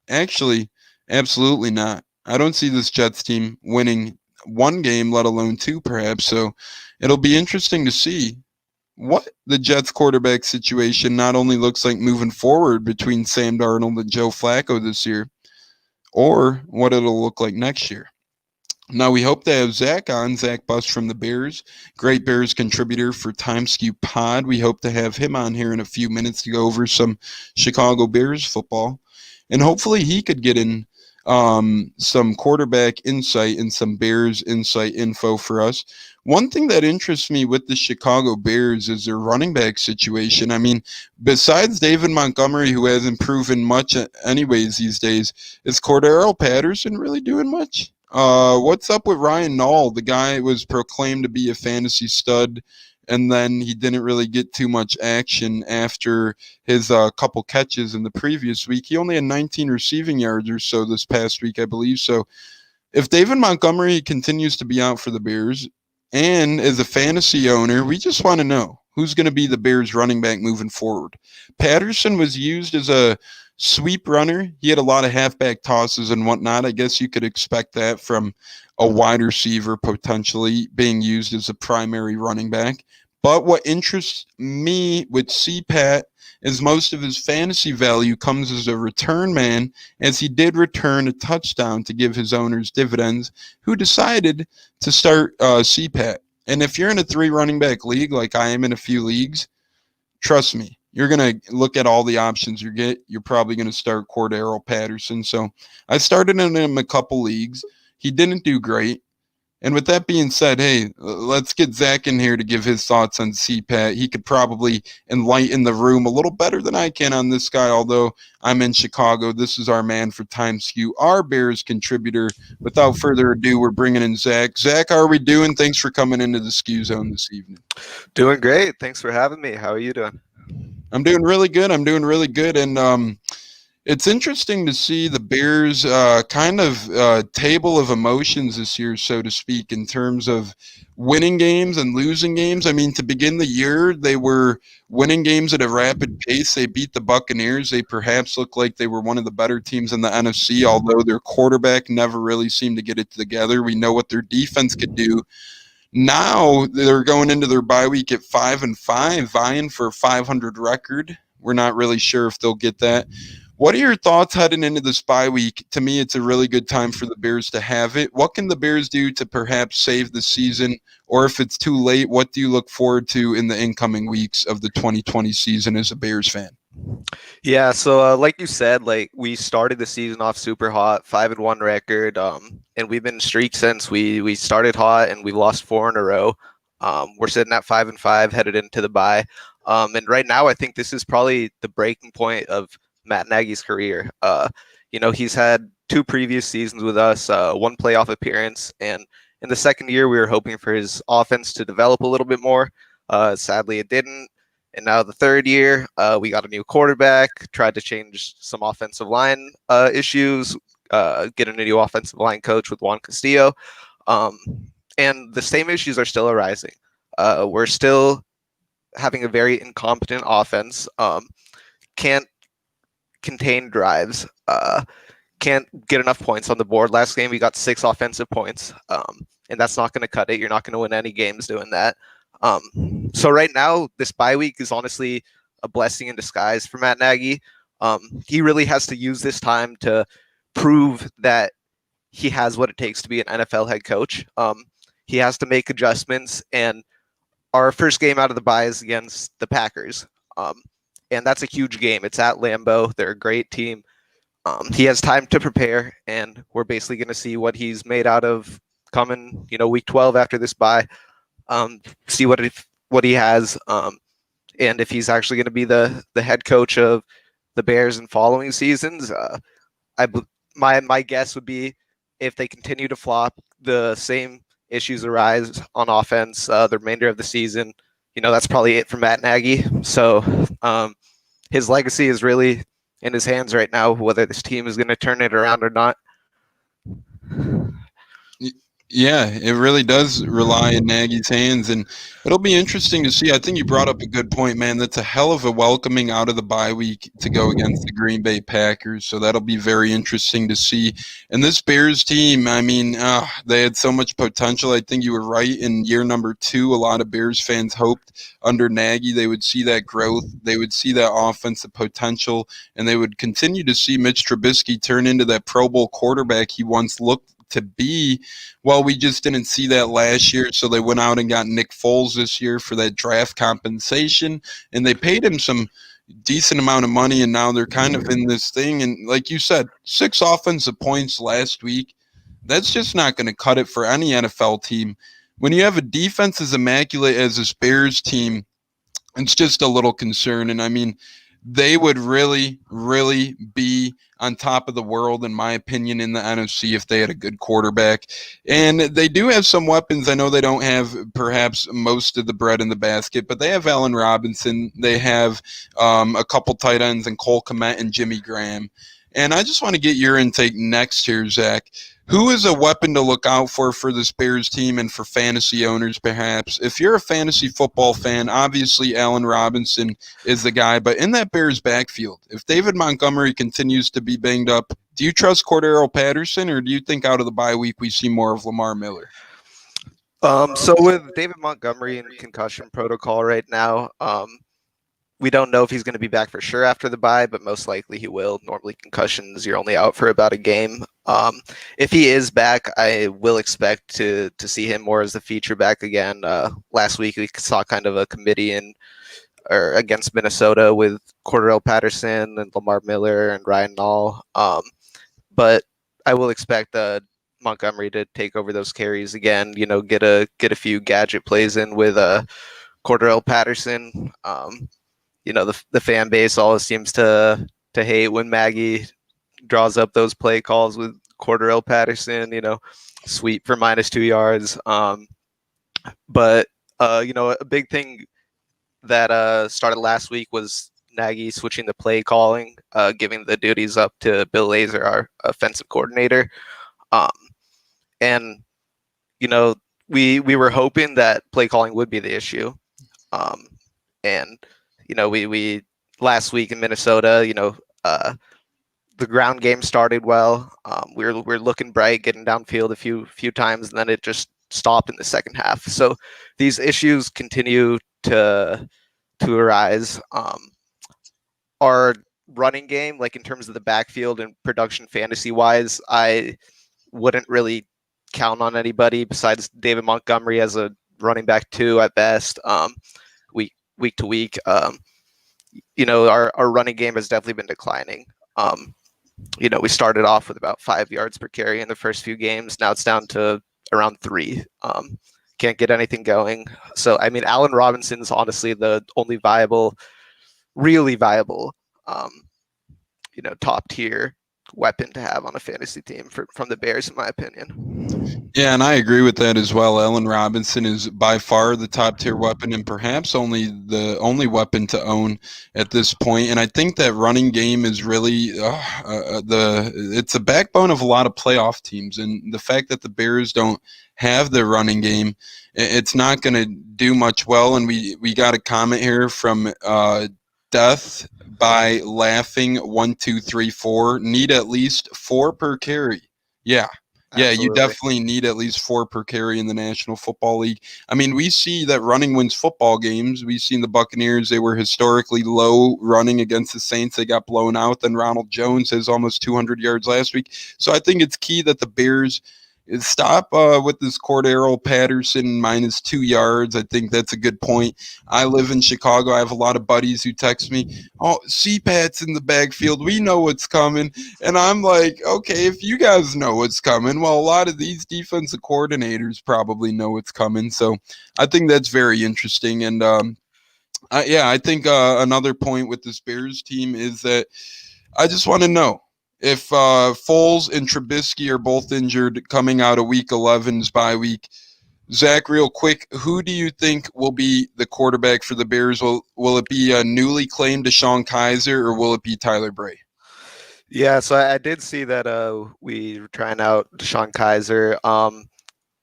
Speaker 1: Actually, absolutely not. I don't see this Jets team winning 1 game, let alone 2 perhaps. So it'll be interesting to see what the Jets quarterback situation not only looks like moving forward between Sam Darnold and Joe Flacco this year, or what it'll look like next year. Now, we hope to have Zach on, Zach Buss from the Bears, great Bears contributor for Time Skew Pod. We hope to have him on here in a few minutes to go over some Chicago Bears football. And hopefully he could get in some quarterback insight and some Bears insight info for us. One thing that interests me with the Chicago Bears is their running back situation. I mean, besides David Montgomery, who hasn't proven much anyways these days, is Cordero Patterson really doing much? What's up with Ryan Nall? The guy was proclaimed to be a fantasy stud, and then he didn't really get too much action after his couple catches in the previous week. He only had 19 receiving yards or so this past week, I believe. So if David Montgomery continues to be out for the Bears, and as a fantasy owner, we just want to know who's going to be the Bears running back moving forward. Patterson was used as a sweep runner. He had a lot of halfback tosses and whatnot. I guess you could expect that from a wide receiver potentially being used as a primary running back. But what interests me with CPAT is most of his fantasy value comes as a return man, as he did return a touchdown to give his owners dividends, who decided to start CPAT. And if you're in a 3 running back league, like I am in a few leagues, trust me, you're going to look at all the options you get. You're probably going to start Cordero Patterson. So I started in him a couple leagues. He didn't do great. And with that being said, hey, let's get Zach in here to give his thoughts on CPAT. He could probably enlighten the room a little better than I can on this guy, although I'm in Chicago. This is our man for Time Skew, our Bears contributor. Without further ado, we're bringing in Zach. Zach, how are we doing? Thanks for coming into the Skew Zone this evening.
Speaker 3: Doing great. Thanks for having me. How are you doing?
Speaker 1: I'm doing really good. And it's interesting to see the Bears kind of table of emotions this year, so to speak, in terms of winning games and losing games. I mean, to begin the year, they were winning games at a rapid pace. They beat the Buccaneers. They perhaps looked like they were one of the better teams in the NFC, although their quarterback never really seemed to get it together. We know what their defense could do. Now they're going into their bye week at 5-5, vying for a 500 record. We're not really sure if they'll get that. What are your thoughts heading into this bye week? To me, it's a really good time for the Bears to have it. What can the Bears do to perhaps save the season? Or if it's too late, what do you look forward to in the incoming weeks of the 2020 season as a Bears fan?
Speaker 3: Yeah, so like you said, like we started the season off super hot, 5-1 record, and we've been streaked since. We started hot and we lost 4 in a row. We're sitting at 5-5, headed into the bye. And right now, I think this is probably the breaking point of Matt Nagy's career. He's had 2 previous seasons with us, 1 playoff appearance, and in the second year, we were hoping for his offense to develop a little bit more. Sadly, it didn't. And now the third year, we got a new quarterback, tried to change some offensive line issues, get a new offensive line coach with Juan Castillo. And the same issues are still arising. We're still having a very incompetent offense, can't contain drives, can't get enough points on the board. Last game, we got 6 offensive points, and that's not going to cut it. You're not going to win any games doing that. So right now, this bye week is honestly a blessing in disguise for Matt Nagy. He really has to use this time to prove that he has what it takes to be an NFL head coach. He has to make adjustments, and our first game out of the bye is against the Packers. And that's a huge game. It's at Lambeau. They're a great team. He has time to prepare, and we're basically going to see what he's made out of coming, week 12 after this bye. See what he has, and if he's actually going to be the head coach of the Bears in following seasons. My guess would be if they continue to flop, the same issues arise on offense the remainder of the season. That's probably it for Matt Nagy. So his legacy is really in his hands right now, whether this team is going to turn it around or not.
Speaker 1: Yeah, it really does rely in Nagy's hands, and it'll be interesting to see. I think you brought up a good point, man. That's a hell of a welcoming out of the bye week to go against the Green Bay Packers, so that'll be very interesting to see. And this Bears team, I mean, they had so much potential. I think you were right. In year number 2, a lot of Bears fans hoped under Nagy they would see that growth, they would see that offensive potential, and they would continue to see Mitch Trubisky turn into that Pro Bowl quarterback he once looked to be. Well, we just didn't see that last year, so they went out and got Nick Foles this year for that draft compensation, and they paid him some decent amount of money, and now they're kind of in this thing. And like you said, 6 offensive points last week, that's just not going to cut it for any NFL team. When you have a defense as immaculate as this Bears team, it's just a little concern. And I mean, they would really, really be on top of the world, in my opinion, in the NFC if they had a good quarterback. And they do have some weapons. I know they don't have perhaps most of the bread in the basket, but they have Allen Robinson. They have a couple tight ends in Cole Kmet and Jimmy Graham. And I just want to get your intake next here, Zach. Who is a weapon to look out for this Bears team and for fantasy owners, perhaps? If you're a fantasy football fan, obviously Allen Robinson is the guy. But in that Bears backfield, if David Montgomery continues to be banged up, do you trust Cordero Patterson, or do you think out of the bye week we see more of Lamar Miller?
Speaker 3: So with David Montgomery in concussion protocol right now, we don't know if he's going to be back for sure after the bye, but most likely he will. Normally concussions, you're only out for about a game. If he is back, I will expect to see him more as the feature back again. Last week we saw kind of a committee against Minnesota with Cordero Patterson and Lamar Miller and Ryan Nall. But I will expect Montgomery to take over those carries again. Get a few gadget plays in with Cordarrelle Patterson. The fan base always seems to hate when Maggie draws up those play calls with Cordarrelle Patterson. Sweep for -2 yards. But a big thing that started last week was Nagy switching the play calling, giving the duties up to Bill Lazor, our offensive coordinator. And we were hoping that play calling would be the issue. And we last week in Minnesota, the ground game started well. We're looking bright, getting downfield a few times, and then it just stopped in the second half. So these issues continue to arise. Our running game, like in terms of the backfield and production fantasy wise, I wouldn't really count on anybody besides David Montgomery as a running back 2 at best. Week to week, our running game has definitely been declining. We started off with about 5 yards per carry in the first few games. Now it's down to around 3. Can't get anything going. So, Allen Robinson's honestly the only really viable, top tier weapon to have on a fantasy team from the Bears, in my opinion.
Speaker 1: Yeah, and I agree with that as well. Allen Robinson is by far the top tier weapon, and perhaps the only weapon to own at this point. And I think that running game is really it's a backbone of a lot of playoff teams. And the fact that the Bears don't have the running game, it's not going to do much well. And we got a comment here from Death by Laughing 1234. Need at least 4 per carry. Yeah. Yeah,
Speaker 3: Absolutely.
Speaker 1: you definitely need at least 4 per carry in the National Football League. We see that running wins football games. We've seen the Buccaneers, they were historically low running against the Saints. They got blown out. Then Ronald Jones has almost 200 yards last week. So I think it's key that the Bears stop with this Cordarrelle Patterson -2 yards. I think that's a good point. I live in Chicago. I have a lot of buddies who text me, "Oh, CPAT's in the backfield. We know what's coming." And I'm like, okay, if you guys know what's coming, well, a lot of these defensive coordinators probably know what's coming. So I think that's very interesting. And I think another point with this Bears team is that I just want to know, if Foles and Trubisky are both injured coming out of Week 11's bye week, Zach, real quick, who do you think will be the quarterback for the Bears? Will it be a newly claimed DeShone Kizer, or will it be Tyler Bray?
Speaker 3: Yeah, so I did see that we were trying out DeShone Kizer.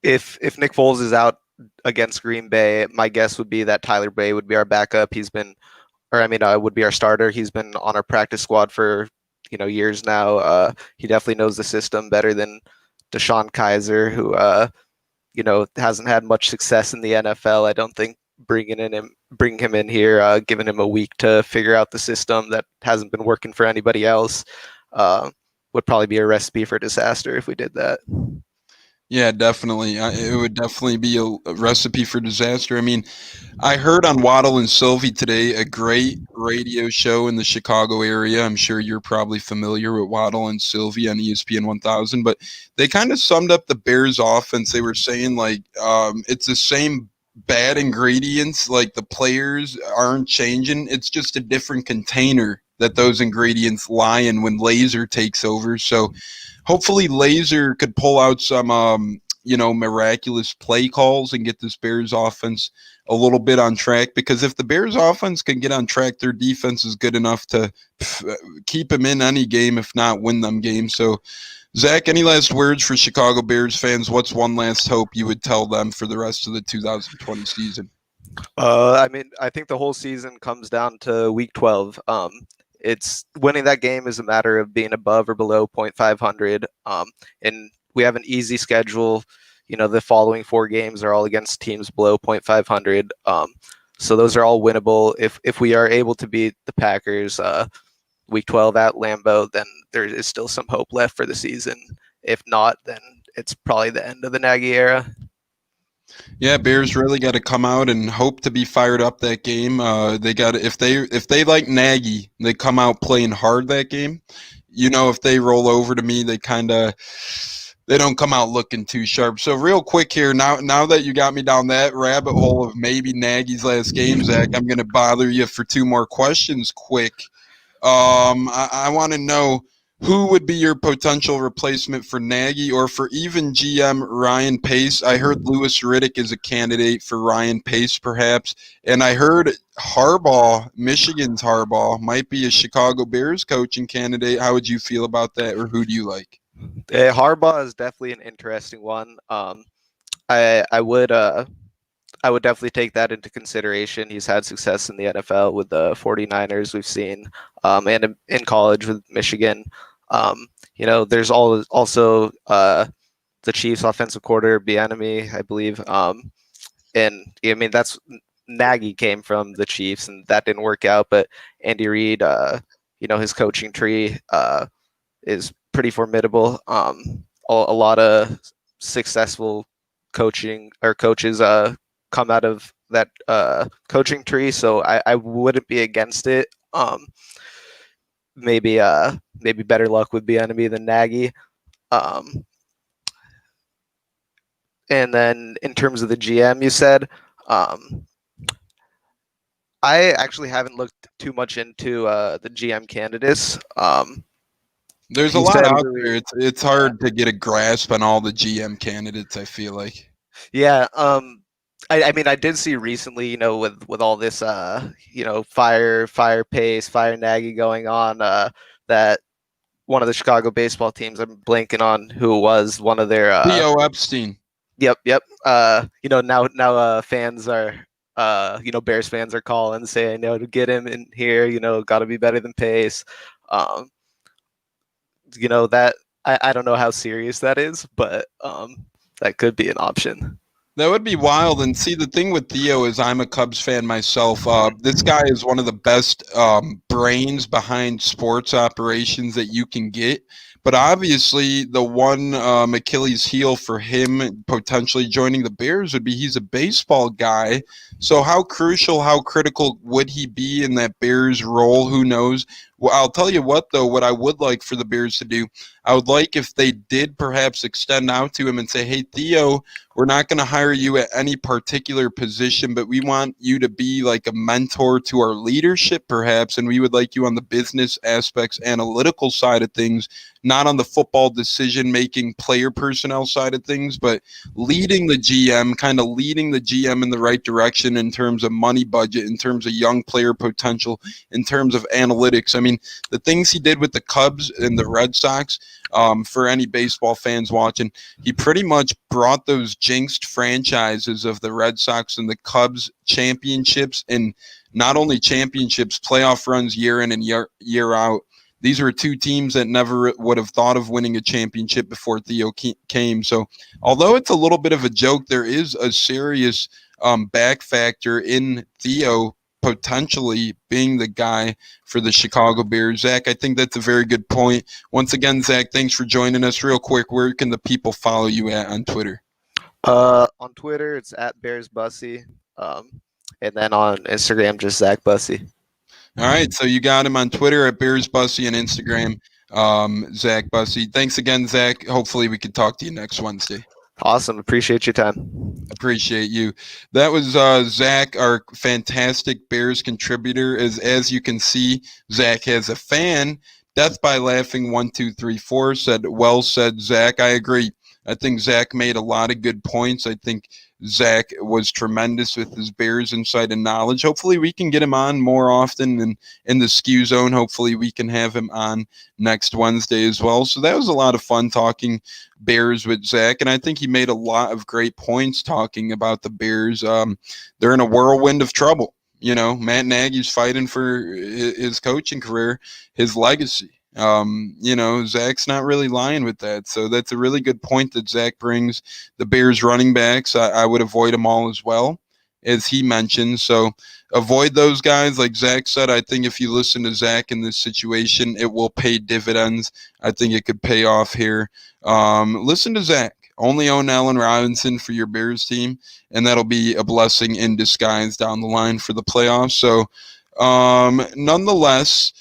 Speaker 3: If Nick Foles is out against Green Bay, my guess would be that Tyler Bray would be our backup. Would be our starter. He's been on our practice squad for years now. He definitely knows the system better than DeShone Kizer, who hasn't had much success in the NFL. I don't think bringing him in here, giving him a week to figure out the system that hasn't been working for anybody else, would probably be a recipe for disaster if we did that.
Speaker 1: Yeah, definitely. It would definitely be a recipe for disaster. I heard on Waddle and Sylvie today, a great radio show in the Chicago area. I'm sure you're probably familiar with Waddle and Sylvie on ESPN 1000, but they kind of summed up the Bears offense. They were saying it's the same bad ingredients, like the players aren't changing. It's just a different container that those ingredients lie in when Lazor takes over. So hopefully Lazor could pull out some, miraculous play calls and get this Bears offense a little bit on track, because if the Bears offense can get on track, their defense is good enough to keep them in any game, if not win them games. So, Zach, any last words for Chicago Bears fans? What's one last hope you would tell them for the rest of the 2020 season?
Speaker 3: I think the whole season comes down to Week 12. It's winning that game is a matter of being above or below .500. And we have an easy schedule. The following 4 games are all against teams below .500. So those are all winnable. If we are able to beat the Packers Week 12 at Lambeau, then there is still some hope left for the season. If not, then it's probably the end of the Nagy era.
Speaker 1: Yeah, Bears really got to come out and hope to be fired up that game. They got if they like Nagy, they come out playing hard that game. If they roll over to me, they kind of they don't come out looking too sharp. So real quick here, now that you got me down that rabbit hole of maybe Nagy's last game, Zach, I'm going to bother you for 2 more questions quick. I want to know who would be your potential replacement for Nagy or for even GM Ryan Pace. I heard Louis Riddick is a candidate for Ryan Pace perhaps, and I heard Harbaugh, Michigan's Harbaugh, might be a Chicago Bears coaching candidate. How would you feel about that, or who do you like?
Speaker 3: Harbaugh is definitely an interesting one. I would definitely take that into consideration. He's had success in the NFL with the 49ers we've seen, and in college with Michigan. There's also the Chiefs offensive coordinator, Bieniemy, I believe. And I mean, that's Nagy came from the Chiefs and that didn't work out, but Andy Reid, his coaching tree is pretty formidable. A lot of successful coaches come out of that coaching tree, so I wouldn't be against it. Maybe better luck with Bieniemy than Nagy. And then in terms of the GM, you said, I actually haven't looked too much into the GM candidates.
Speaker 1: There's a lot out there. It's hard to get a grasp on all the GM candidates, I feel like.
Speaker 3: Yeah. I mean, I did see recently, with all this, fire Pace, fire Nagy going on, that one of the Chicago baseball teams, I'm blanking on who it was, one of their
Speaker 1: Theo Epstein.
Speaker 3: Yep. Now fans are, Bears fans are calling saying, to get him in here, got to be better than Pace. That I don't know how serious that is, but that could be an option.
Speaker 1: That would be wild. And see, the thing with Theo is I'm a Cubs fan myself. This guy is one of the best brains behind sports operations that you can get. But obviously, the one Achilles heel for him potentially joining the Bears would be he's a baseball guy. So how crucial, how critical would he be in that Bears role? Who knows? Well, I'll tell you what, though, what I would like for the Bears to do, I would like if they did perhaps extend out to him and say, hey, Theo, we're not going to hire you at any particular position, but we want you to be like a mentor to our leadership, perhaps, and we would like you on the business aspects, analytical side of things, not on the football decision-making player personnel side of things, but leading the GM in the right direction in terms of money budget, in terms of young player potential, in terms of analytics. I mean, the things he did with the Cubs and the Red Sox, for any baseball fans watching, he pretty much brought those jinxed franchises of the Red Sox and the Cubs championships, and not only championships, playoff runs year in and year out. These were two teams that never would have thought of winning a championship before Theo came. So although it's a little bit of a joke, there is a serious back factor in Theo potentially being the guy for the Chicago Bears. Zach, I think that's a very good point. Once again, Zach, thanks for joining us. Real quick, where can the people follow you at on Twitter?
Speaker 3: On Twitter, it's at BearsBussy. And then on Instagram, just Zach Bussy.
Speaker 1: All right, so you got him on Twitter at BearsBussy and Instagram, Zach Bussy. Thanks again, Zach. Hopefully we can talk to you next Wednesday.
Speaker 3: Awesome. Appreciate your time.
Speaker 1: Appreciate you. That was Zach, our fantastic Bears contributor. As you can see, Zach has a fan. Death by Laughing 1234 said, well said, Zach. I agree. I think Zach made a lot of good points. I think Zach was tremendous with his Bears insight and knowledge. Hopefully we can get him on more often and in the Skew Zone. Hopefully we can have him on next Wednesday as well. So that was a lot of fun talking Bears with Zach, and I think he made a lot of great points talking about the Bears. They're in a whirlwind of trouble. Matt Nagy's fighting for his coaching career, his legacy. Zach's not really lying with that. So that's a really good point that Zach brings. The Bears running backs, I would avoid them all as well, as he mentioned. So avoid those guys. Like Zach said, I think if you listen to Zach in this situation, it will pay dividends. I think it could pay off here. Listen to Zach. Only own Allen Robinson for your Bears team, and that'll be a blessing in disguise down the line for the playoffs. So nonetheless,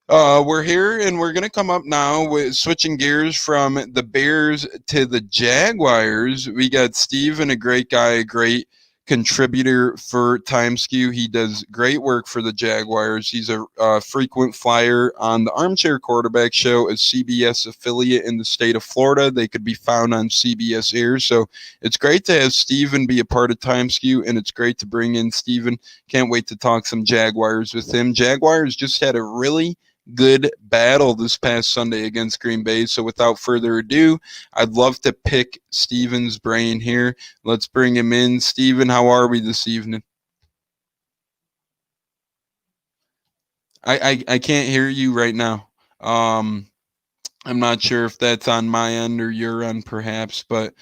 Speaker 1: We're here, and we're going to come up now with switching gears from the Bears to the Jaguars. We got Steven, a great guy, a great contributor for Time Skew. He does great work for the Jaguars. He's a frequent flyer on the Armchair Quarterback Show, a CBS affiliate in the state of Florida. They could be found on CBS Air. So it's great to have Steven be a part of Time Skew, and it's great to bring in Steven. Can't wait to talk some Jaguars with him. Jaguars just had a really good battle this past Sunday against Green Bay. So without further ado, I'd love to pick Steven's brain here. Let's bring him in. Steven, how are we this evening? I can't hear you right now. I'm not sure if that's on my end or your end perhaps, but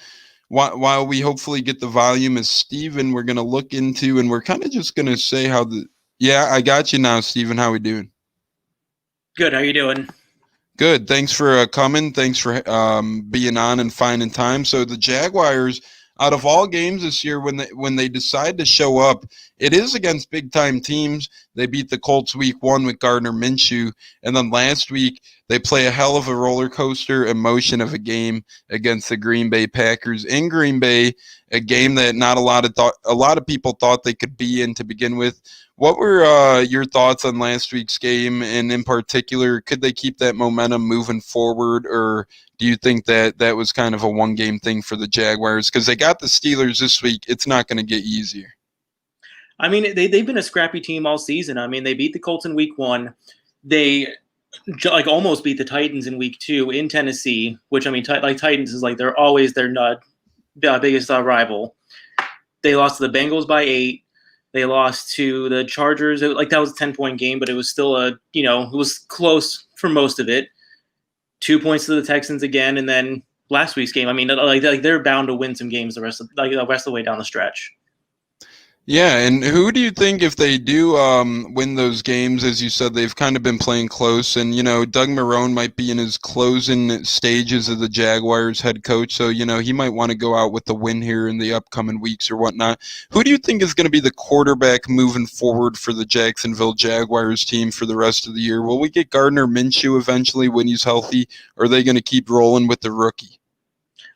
Speaker 1: while we hopefully get the volume as Steven, we're going to look into, and we're kind of just going to say how yeah, I got you now, Steven. How we doing?
Speaker 4: Good. How you doing?
Speaker 1: Good. Thanks for coming. Thanks for being on and finding time. So the Jaguars, out of all games this year, when they decide to show up, it is against big time teams. They beat the Colts week 1 with Gardner Minshew, and then last week they play a hell of a roller coaster emotion of a game against the Green Bay Packers in Green Bay, a game that not a lot of people thought they could be in to begin with. What were your thoughts on last week's game, and in particular, could they keep that momentum moving forward, or do you think that that was kind of a one-game thing for the Jaguars? Because they got the Steelers this week. It's not going to get easier.
Speaker 4: I mean, they've been a scrappy team all season. I mean, they beat the Colts in week 1. They almost beat the Titans in week 2 in Tennessee, which, I mean, Titans is they're always their biggest rival. They lost to the Bengals by 8. They lost to the Chargers. That was a 10-point game, but it was still it was close for most of it. 2 points to the Texans again, and then last week's game. I mean, they're bound to win some games the rest of the way down the stretch.
Speaker 1: Yeah, and who do you think, if they do win those games, as you said, they've kind of been playing close, and, Doug Marrone might be in his closing stages of the Jaguars head coach, so, he might want to go out with the win here in the upcoming weeks or whatnot. Who do you think is going to be the quarterback moving forward for the Jacksonville Jaguars team for the rest of the year? Will we get Gardner Minshew eventually when he's healthy, or are they going to keep rolling with the rookie?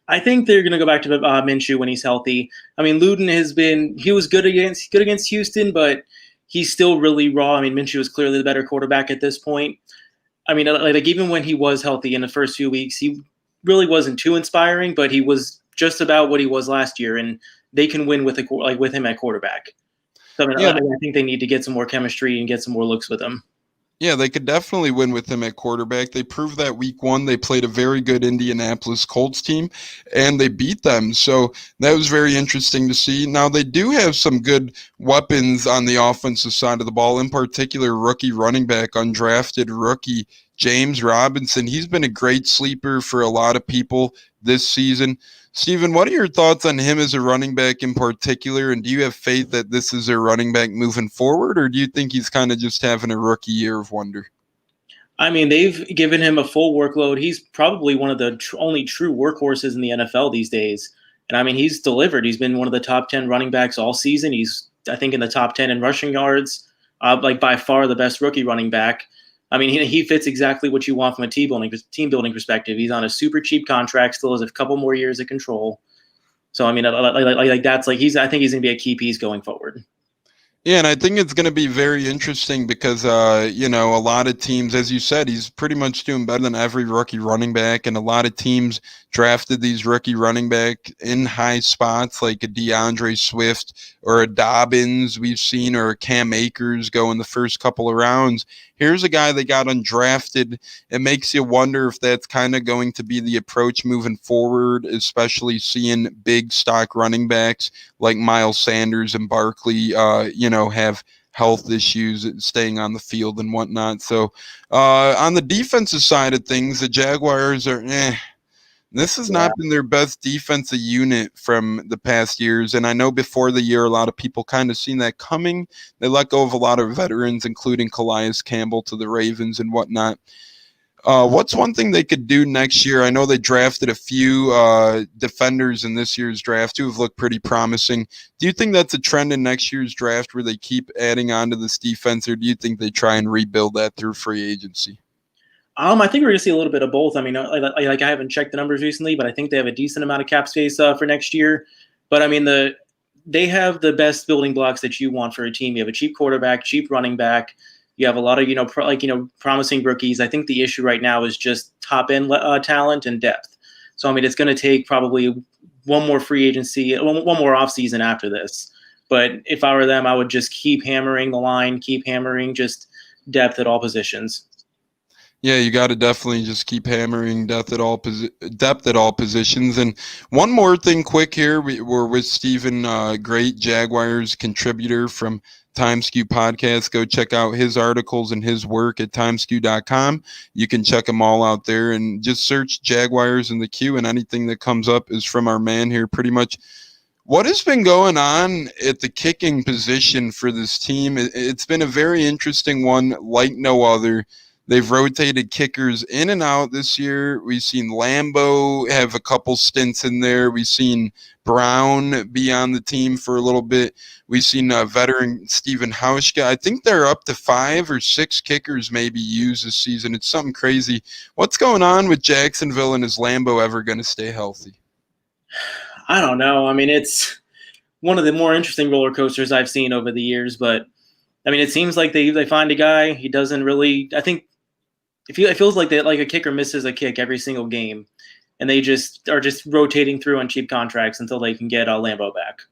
Speaker 4: I think they're going to go back to Minshew when he's healthy. I mean, Luden he was good against Houston, but he's still really raw. I mean, Minshew is clearly the better quarterback at this point. I mean, even when he was healthy in the first few weeks, he really wasn't too inspiring, but he was just about what he was last year, and they can win with him at quarterback. So, I think they need to get some more chemistry and get some more looks with him.
Speaker 1: Yeah, they could definitely win with him at quarterback. They proved that week 1. They played a very good Indianapolis Colts team, and they beat them. So that was very interesting to see. Now, they do have some good weapons on the offensive side of the ball, in particular rookie running back, undrafted rookie James Robinson. He's been a great sleeper for a lot of people this season. Steven, what are your thoughts on him as a running back in particular, and do you have faith that this is a running back moving forward, or do you think he's kind of just having a rookie year of wonder?
Speaker 4: I mean, they've given him a full workload. He's probably one of the only true workhorses in the NFL these days, and I mean, he's delivered. He's been one of the top 10 running backs all season. He's, I think, in the top 10 in rushing yards, by far the best rookie running back. I mean, he fits exactly what you want from a team building perspective. He's on a super cheap contract, still has a couple more years of control. So, I mean, that's I think he's going to be a key piece going forward.
Speaker 1: Yeah, and I think it's going to be very interesting because, a lot of teams, as you said, he's pretty much doing better than every rookie running back, and a lot of teams drafted these rookie running back in high spots like a DeAndre Swift or a Dobbins we've seen, or a Cam Akers go in the first couple of rounds. Here's a guy that got undrafted. It makes you wonder if that's kind of going to be the approach moving forward, especially seeing big stock running backs like Miles Sanders and Barkley, have health issues, staying on the field and whatnot. So on the defensive side of things, the Jaguars are This has not been their best defensive unit from the past years. And I know before the year, a lot of people kind of seen that coming. They let go of a lot of veterans, including Calais Campbell to the Ravens and whatnot. What's one thing they could do next year? I know they drafted a few defenders in this year's draft who have looked pretty promising. Do you think that's a trend in next year's draft where they keep adding on to this defense, or do you think they try and rebuild that through free agency?
Speaker 4: I think we're going to see a little bit of both. I mean, I haven't checked the numbers recently, but I think they have a decent amount of cap space for next year. But I mean, they have the best building blocks that you want for a team. You have a cheap quarterback, cheap running back. You have a lot of promising rookies. I think the issue right now is just top end talent and depth. So I mean, it's going to take probably one more free agency, one more offseason after this. But if I were them, I would just keep hammering the line, keep hammering just depth at all positions.
Speaker 1: Yeah, you got to definitely just keep hammering depth at all positions. And one more thing quick here, we're with Stephen, great Jaguars contributor from Skew Podcast. Go check out his articles and his work at timeskew.com. You can check them all out there and just search Jaguars in the queue, and anything that comes up is from our man here. Pretty much what has been going on at the kicking position for this team, it's been a very interesting one like no other. They've rotated kickers in and out this year. We've seen Lambeau have a couple stints in there. We've seen Brown be on the team for a little bit. We've seen veteran Stephen Hauschka. I think they're up to 5 or 6 kickers maybe used this season. It's something crazy. What's going on with Jacksonville, and is Lambeau ever going to stay healthy?
Speaker 4: I don't know. I mean, it's one of the more interesting roller coasters I've seen over the years. But, I mean, it seems like they find a guy. He doesn't really – I think – it feels like a kicker misses a kick every single game, and they just are just rotating through on cheap contracts until they can get Lambeau back.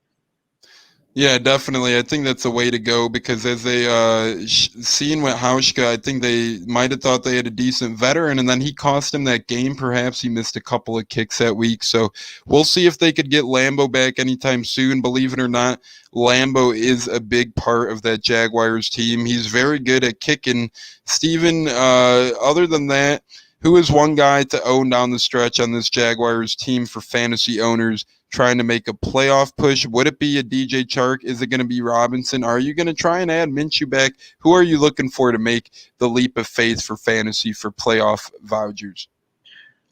Speaker 1: Yeah, definitely. I think that's a way to go, because as they seen with Hauschka, I think they might have thought they had a decent veteran, and then he cost him that game. Perhaps he missed a couple of kicks that week. So we'll see if they could get Lambeau back anytime soon. Believe it or not, Lambeau is a big part of that Jaguars team. He's very good at kicking. Steven, other than that, who is one guy to own down the stretch on this Jaguars team for fantasy owners trying to make a playoff push? Would it be a DJ Chark? Is it going to be Robinson? Are you going to try and add Minshew back? Who are you looking for to make the leap of faith for fantasy for playoff vouchers?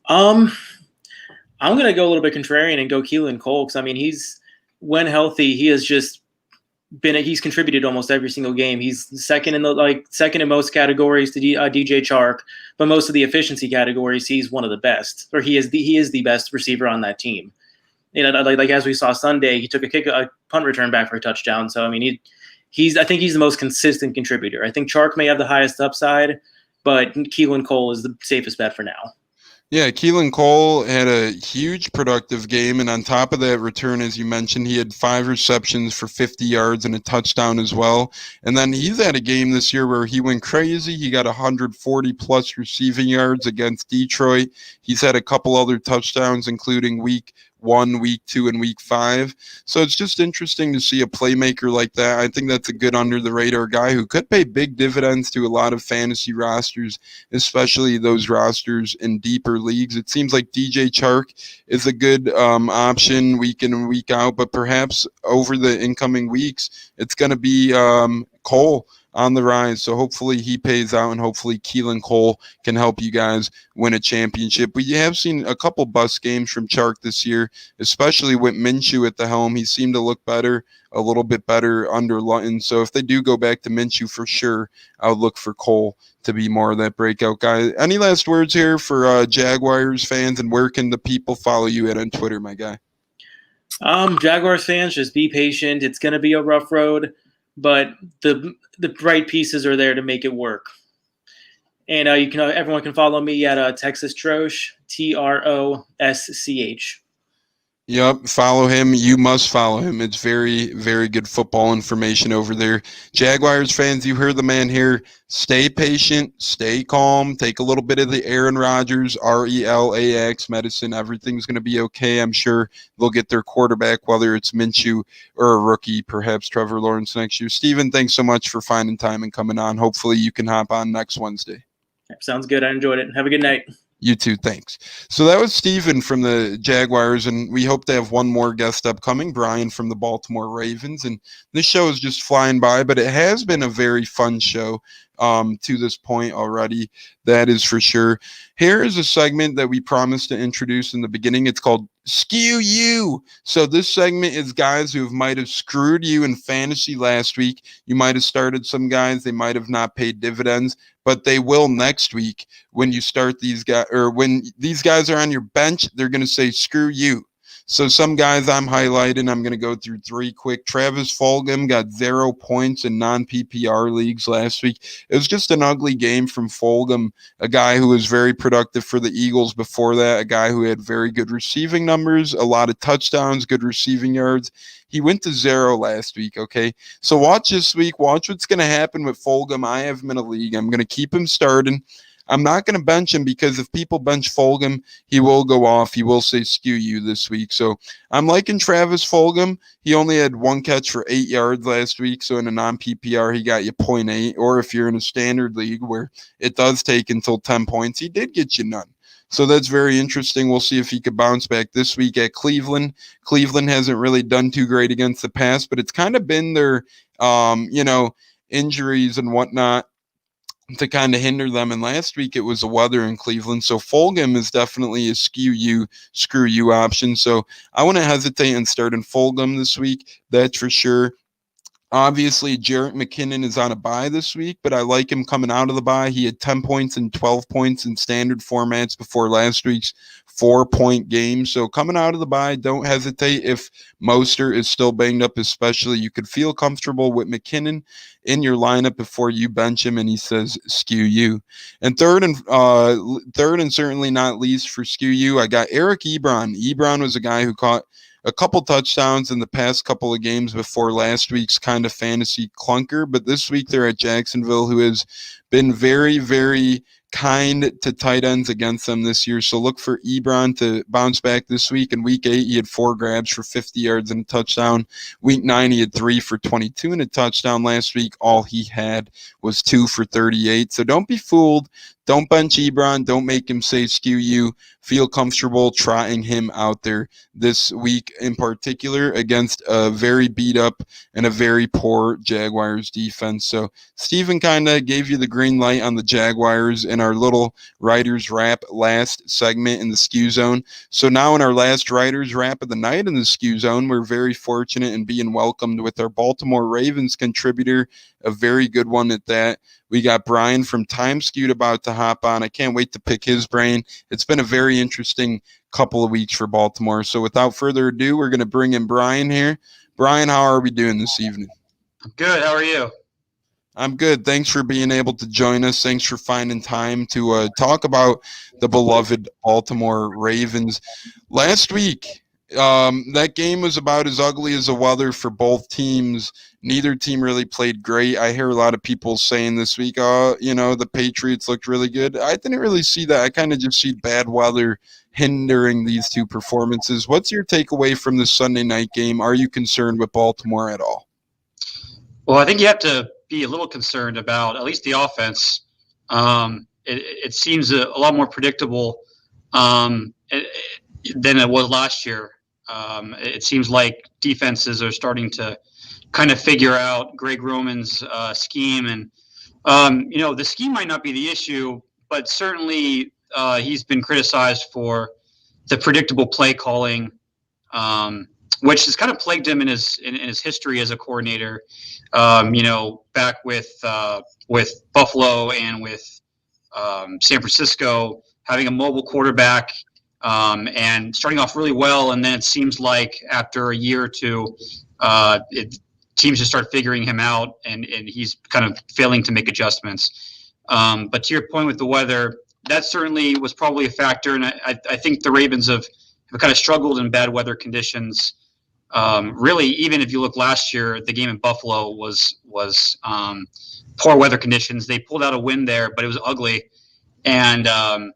Speaker 4: I'm going to go a little bit contrarian and go Keelan Cole, because I mean, when healthy, he has just he's contributed almost every single game. He's second in most categories to DJ Chark, but most of the efficiency categories, he's one of the best, or he is the best receiver on that team. You know, like as we saw Sunday, he took a punt return back for a touchdown. So I mean, I think he's the most consistent contributor. I think Chark may have the highest upside, but Keelan Cole is the safest bet for now.
Speaker 1: Yeah, Keelan Cole had a huge productive game, and on top of that return, as you mentioned, he had 5 receptions for 50 yards and a touchdown as well. And then he's had a game this year where he went crazy. He got 140-plus receiving yards against Detroit. He's had a couple other touchdowns, including week 1, week 2, and week 5. So it's just interesting to see a playmaker like that. I think that's a good under-the-radar guy who could pay big dividends to a lot of fantasy rosters, especially those rosters in deeper leagues. It seems like DJ Chark is a good option week in and week out, but perhaps over the incoming weeks, it's going to be Cole on the rise. So hopefully he pays out, and hopefully Keelan Cole can help you guys win a championship. We have seen a couple bust games from Chark this year, especially with Minshew at the helm. He seemed to look better, a little bit better under Lutton. So if they do go back to Minshew, for sure, I would look for Cole to be more of that breakout guy. Any last words here for Jaguars fans, and where can the people follow you at on Twitter, my guy?
Speaker 4: Jaguars fans, just be patient. It's going to be a rough road, but the right pieces are there to make it work. And everyone can follow me at Texas Trosh, TROSCH.
Speaker 1: Yep, follow him. You must follow him. It's very, very good football information over there. Jaguars fans, you heard the man here. Stay patient, stay calm, take a little bit of the Aaron Rodgers, RELAX medicine. Everything's going to be okay. I'm sure they'll get their quarterback, whether it's Minshew or a rookie, perhaps Trevor Lawrence next year. Steven, thanks so much for finding time and coming on. Hopefully you can hop on next Wednesday.
Speaker 4: Sounds good. I enjoyed it. Have a good night.
Speaker 1: You too, thanks. So that was Steven from the Jaguars, and we hope to have one more guest upcoming, Brian from the Baltimore Ravens. And this show is just flying by, but it has been a very fun show to this point already. That is for sure. Here is a segment that we promised to introduce in the beginning. It's called Skew You. So this segment is guys who might have screwed you in fantasy last week. You might have started some guys. They might have not paid dividends. but they will next week when you start these guys, or when these guys are on your bench, they're going to say, screw you. So some guys I'm highlighting, I'm going to go through 3 quick. Travis Fulgum got 0 points in non-PPR leagues last week. It was just an ugly game from Fulgum, a guy who was very productive for the Eagles before that, a guy who had very good receiving numbers, a lot of touchdowns, good receiving yards. He went to 0 last week, okay? So watch this week. Watch what's going to happen with Fulgum. I have him in a league. I'm going to keep him starting. I'm not going to bench him because if people bench Fulgum, he will go off. He will say skew you this week. So I'm liking Travis Fulgum. He only had 1 catch for 8 yards last week. So in a non-PPR, he got you 0.8. Or if you're in a standard league where it does take until 10 points, he did get you none. So that's very interesting. We'll see if he could bounce back this week at Cleveland. Cleveland hasn't really done too great against the pass, but it's kind of been their, injuries and whatnot to kind of hinder them. And last week it was the weather in Cleveland. So Fulgum is definitely a screw you option. So I wouldn't hesitate in starting Fulgum this week. That's for sure. Obviously, Jarrett McKinnon is on a bye this week, but I like him coming out of the bye. He had 10 points and 12 points in standard formats before last week's 4-point game. So coming out of the bye, don't hesitate. If Mostert is still banged up, especially, you could feel comfortable with McKinnon in your lineup before you bench him and he says skew you. And third and certainly not least for skew you, I got Eric Ibron. Ibron was a guy who caught a couple touchdowns in the past couple of games before last week's kind of fantasy clunker, but this week they're at Jacksonville, who has been very, very kind to tight ends against them this year. So look for Ibron to bounce back this week. In week 8, he had 4 grabs for 50 yards and a touchdown. Week 9, he had 3 for 22 and a touchdown. Last week, all he had was 2 for 38. So don't be fooled. Don't bench Ibron. Don't make him say skew you. Feel comfortable trying him out there this week in particular against a very beat up and a very poor Jaguars defense. So Steven kind of gave you the green light on the Jaguars in our little Writers Wrap last segment in the Skew Zone. So now in our last Writers Wrap of the night in the Skew Zone, we're very fortunate in being welcomed with our Baltimore Ravens contributor, a very good one at that. We got Brian from Time Skewed about to hop on. I can't wait to pick his brain. It's been a very interesting couple of weeks for Baltimore. So without further ado, we're going to bring in Brian here. Brian, how are we doing this evening?
Speaker 5: I'm good. How are you?
Speaker 1: I'm good. Thanks for being able to join us. Thanks for finding time to talk about the beloved Baltimore Ravens. Last week, that game was about as ugly as the weather for both teams. Neither team really played great. I hear a lot of people saying this week, the Patriots looked really good. I didn't really see that. I kind of just see bad weather hindering these two performances. What's your takeaway from the Sunday night game? Are you concerned with Baltimore at all?
Speaker 5: Well, I think you have to be a little concerned about at least the offense. It seems a lot more predictable than it was last year. It seems like defenses are starting to kind of figure out Greg Roman's scheme. And, the scheme might not be the issue, but certainly he's been criticized for the predictable play calling, which has kind of plagued him in his history as a coordinator, back with Buffalo and with San Francisco, having a mobile quarterback and starting off really well. And then it seems like after a year or two, teams just start figuring him out, and he's kind of failing to make adjustments. But to your point with the weather, that certainly was probably a factor. And I think the Ravens have kind of struggled in bad weather conditions. Really, even if you look last year, the game in Buffalo was poor weather conditions. They pulled out a win there, but it was ugly. And, and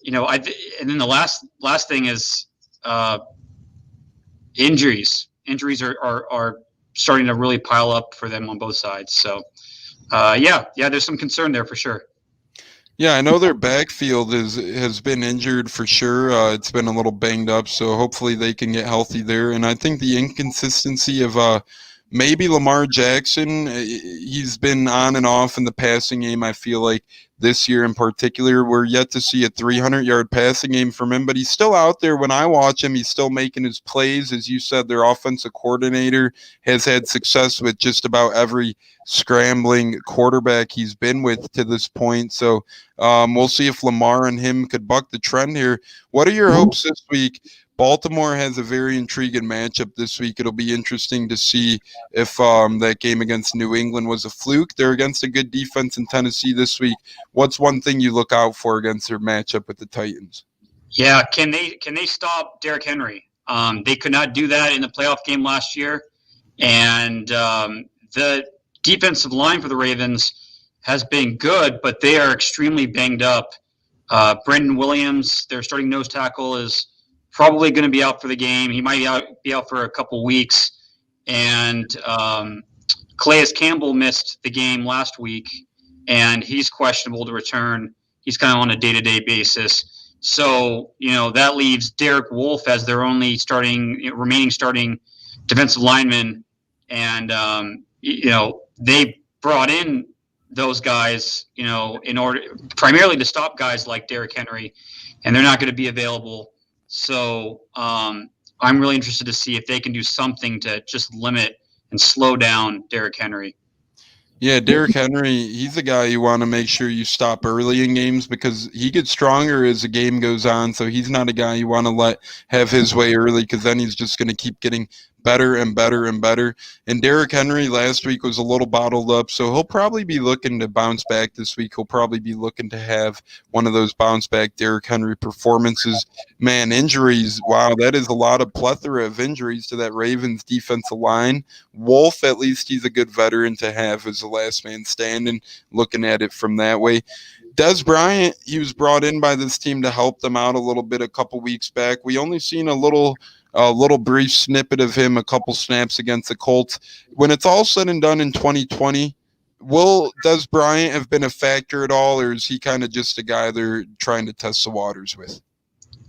Speaker 5: then the last thing is injuries. Injuries are starting to really pile up for them on both sides. So, there's some concern there for sure.
Speaker 1: Yeah, I know their backfield has been injured for sure. It's been a little banged up, so hopefully they can get healthy there. And I think the inconsistency of maybe Lamar Jackson. He's been on and off in the passing game, I feel like. This year in particular, we're yet to see a 300-yard passing game from him, but he's still out there. When I watch him, he's still making his plays. As you said, their offensive coordinator has had success with just about every scrambling quarterback he's been with to this point. So we'll see if Lamar and him could buck the trend here. What are your hopes this week? Baltimore has a very intriguing matchup this week. It'll be interesting to see if that game against New England was a fluke. They're against a good defense in Tennessee this week. What's one thing you look out for against their matchup with the Titans?
Speaker 5: Yeah, can they stop Derrick Henry? They could not do that in the playoff game last year, and the defensive line for the Ravens has been good, but they are extremely banged up. Brendan Williams, their starting nose tackle, is probably going to be out for the game. He might be out for a couple weeks. And Calais Campbell missed the game last week, and he's questionable to return. He's kind of on a day-to-day basis. So, that leaves Derek Wolfe as their only remaining starting defensive lineman. And, they brought in those guys, in order primarily to stop guys like Derrick Henry, and they're not going to be available. So I'm really interested to see if they can do something to just limit and slow down Derrick Henry.
Speaker 1: Yeah, Derrick Henry, he's a guy you want to make sure you stop early in games because he gets stronger as the game goes on. So he's not a guy you want to let have his way early because then he's just going to keep getting better and better and better. And Derrick Henry last week was a little bottled up, so he'll probably be looking to bounce back this week. He'll probably be looking to have one of those bounce back Derrick Henry performances. Man, injuries, wow, that is a lot of plethora of injuries to that Ravens defensive line. Wolf, at least he's a good veteran to have as the last man standing, looking at it from that way. Dez Bryant, he was brought in by this team to help them out a little bit a couple weeks back. We only seen a little brief snippet of him, a couple snaps against the Colts. When it's all said and done in 2020, will Dez Bryant have been a factor at all, or is he kind of just a guy they're trying to test the waters with?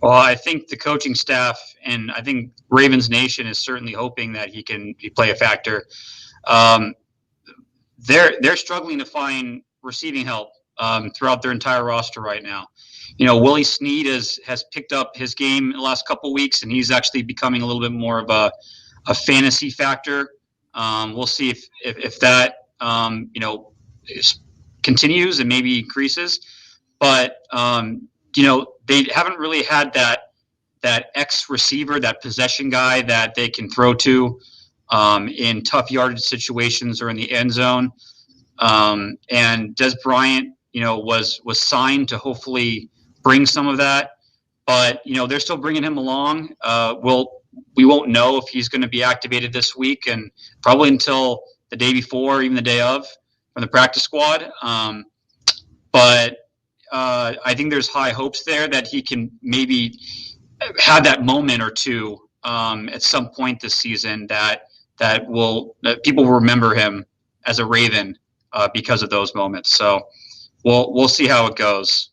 Speaker 5: Well, I think the coaching staff and I think Ravens Nation is certainly hoping that he can play a factor. They're struggling to find receiving help throughout their entire roster right now. Willie Snead has picked up his game in the last couple of weeks, and he's actually becoming a little bit more of a fantasy factor. We'll see if that continues and maybe increases. But they haven't really had that X receiver, that possession guy that they can throw to in tough yardage situations or in the end zone. And Dez Bryant, was signed to hopefully bring some of that, but they're still bringing him along. We won't know if he's going to be activated this week, and probably until the day before, even the day of, from the practice squad. But I think there's high hopes there that he can maybe have that moment or two at some point this season that people will remember him as a Raven because of those moments. So we'll see how it goes.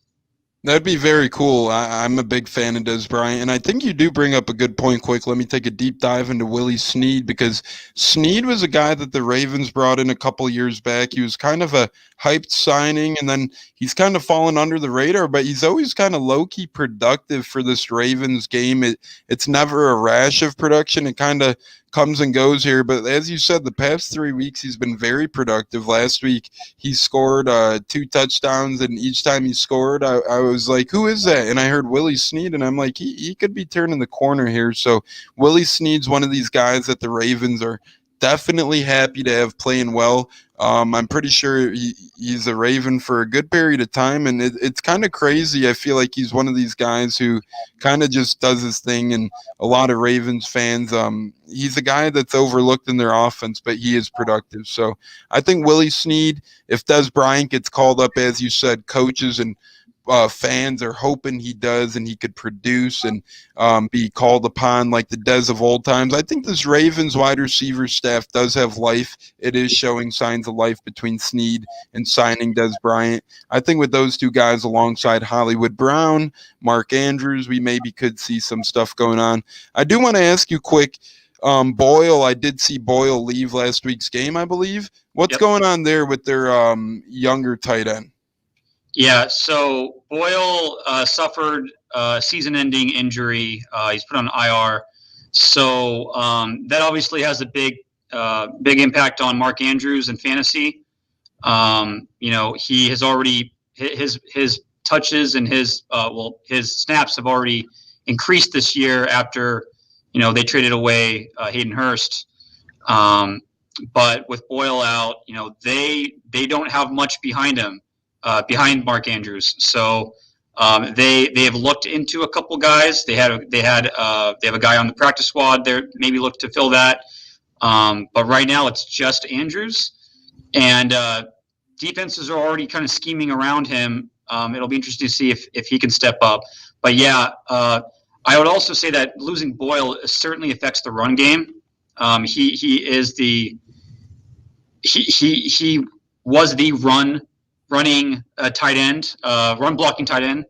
Speaker 1: That'd be very cool. I'm a big fan of Dez Bryant, and I think you do bring up a good point. Quick, let me take a deep dive into Willie Snead, because Snead was a guy that the Ravens brought in a couple years back. He was kind of a hyped signing, and then he's kind of fallen under the radar, but he's always kind of low-key productive for this Ravens game. It's never a rash of production. It kind of comes and goes here, but as you said, the past 3 weeks he's been very productive. Last week he scored 2 touchdowns, and each time he scored I was like, who is that? And I heard Willie Snead, and I'm like, he could be turning the corner here. So Willie Snead's one of these guys that the Ravens are definitely happy to have playing well. I'm pretty sure he's a Raven for a good period of time, and it's kind of crazy. I feel like he's one of these guys who kind of just does his thing, and a lot of Ravens fans, he's a guy that's overlooked in their offense, but he is productive. So I think Willie Snead, if Dez Bryant gets called up, as you said, coaches and fans are hoping he does, and he could produce and be called upon like the Dez of old times. I think this Ravens wide receiver staff does have life. It is showing signs of life between Snead and signing Dez Bryant. I think with those two guys alongside Hollywood Brown, Mark Andrews, we maybe could see some stuff going on. I do want to ask you quick, Boyle, I did see Boyle leave last week's game, I believe. What's going on there with their younger tight end?
Speaker 5: Yeah, so Boyle suffered a season-ending injury. He's put on IR. So that obviously has a big impact on Mark Andrews in fantasy. He has already his touches and his snaps have already increased this year after they traded away Hayden Hurst. But with Boyle out, they don't have much behind him, behind Mark Andrews. So they have looked into a couple guys. They have a guy on the practice squad there, maybe look to fill that. But right now it's just Andrews, and defenses are already kind of scheming around him. It'll be interesting to see if he can step up. But yeah, I would also say that losing Boyle certainly affects the run game. He was the running tight end, run blocking tight end,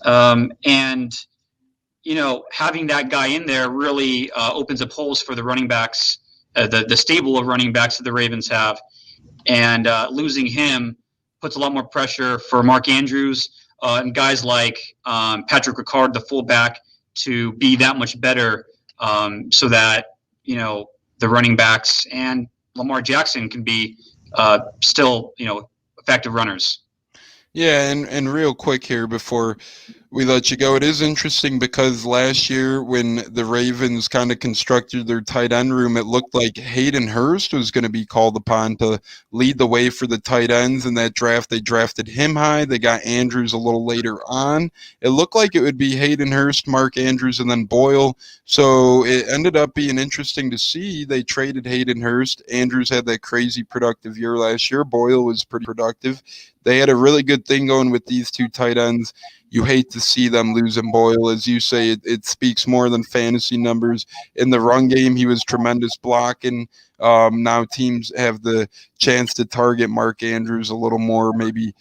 Speaker 5: and having that guy in there really opens up holes for the running backs, the stable of running backs that the Ravens have, and losing him puts a lot more pressure for Mark Andrews and guys like Patrick Ricard, the fullback, to be that much better, so that the running backs and Lamar Jackson can be still effective runners.
Speaker 1: Yeah, and real quick here before we let you go, it is interesting because last year when the Ravens kind of constructed their tight end room, it looked like Hayden Hurst was going to be called upon to lead the way for the tight ends in that draft. They drafted him high. They got Andrews a little later on. It looked like it would be Hayden Hurst, Mark Andrews, and then Boyle. So it ended up being interesting to see. They traded Hayden Hurst. Andrews had that crazy productive year last year. Boyle was pretty productive. They had a really good thing going with these two tight ends. You hate to see them losing Boyle. As you say, it speaks more than fantasy numbers. In the run game, he was tremendous blocking. Now teams have the chance to target Mark Andrews a little more, maybe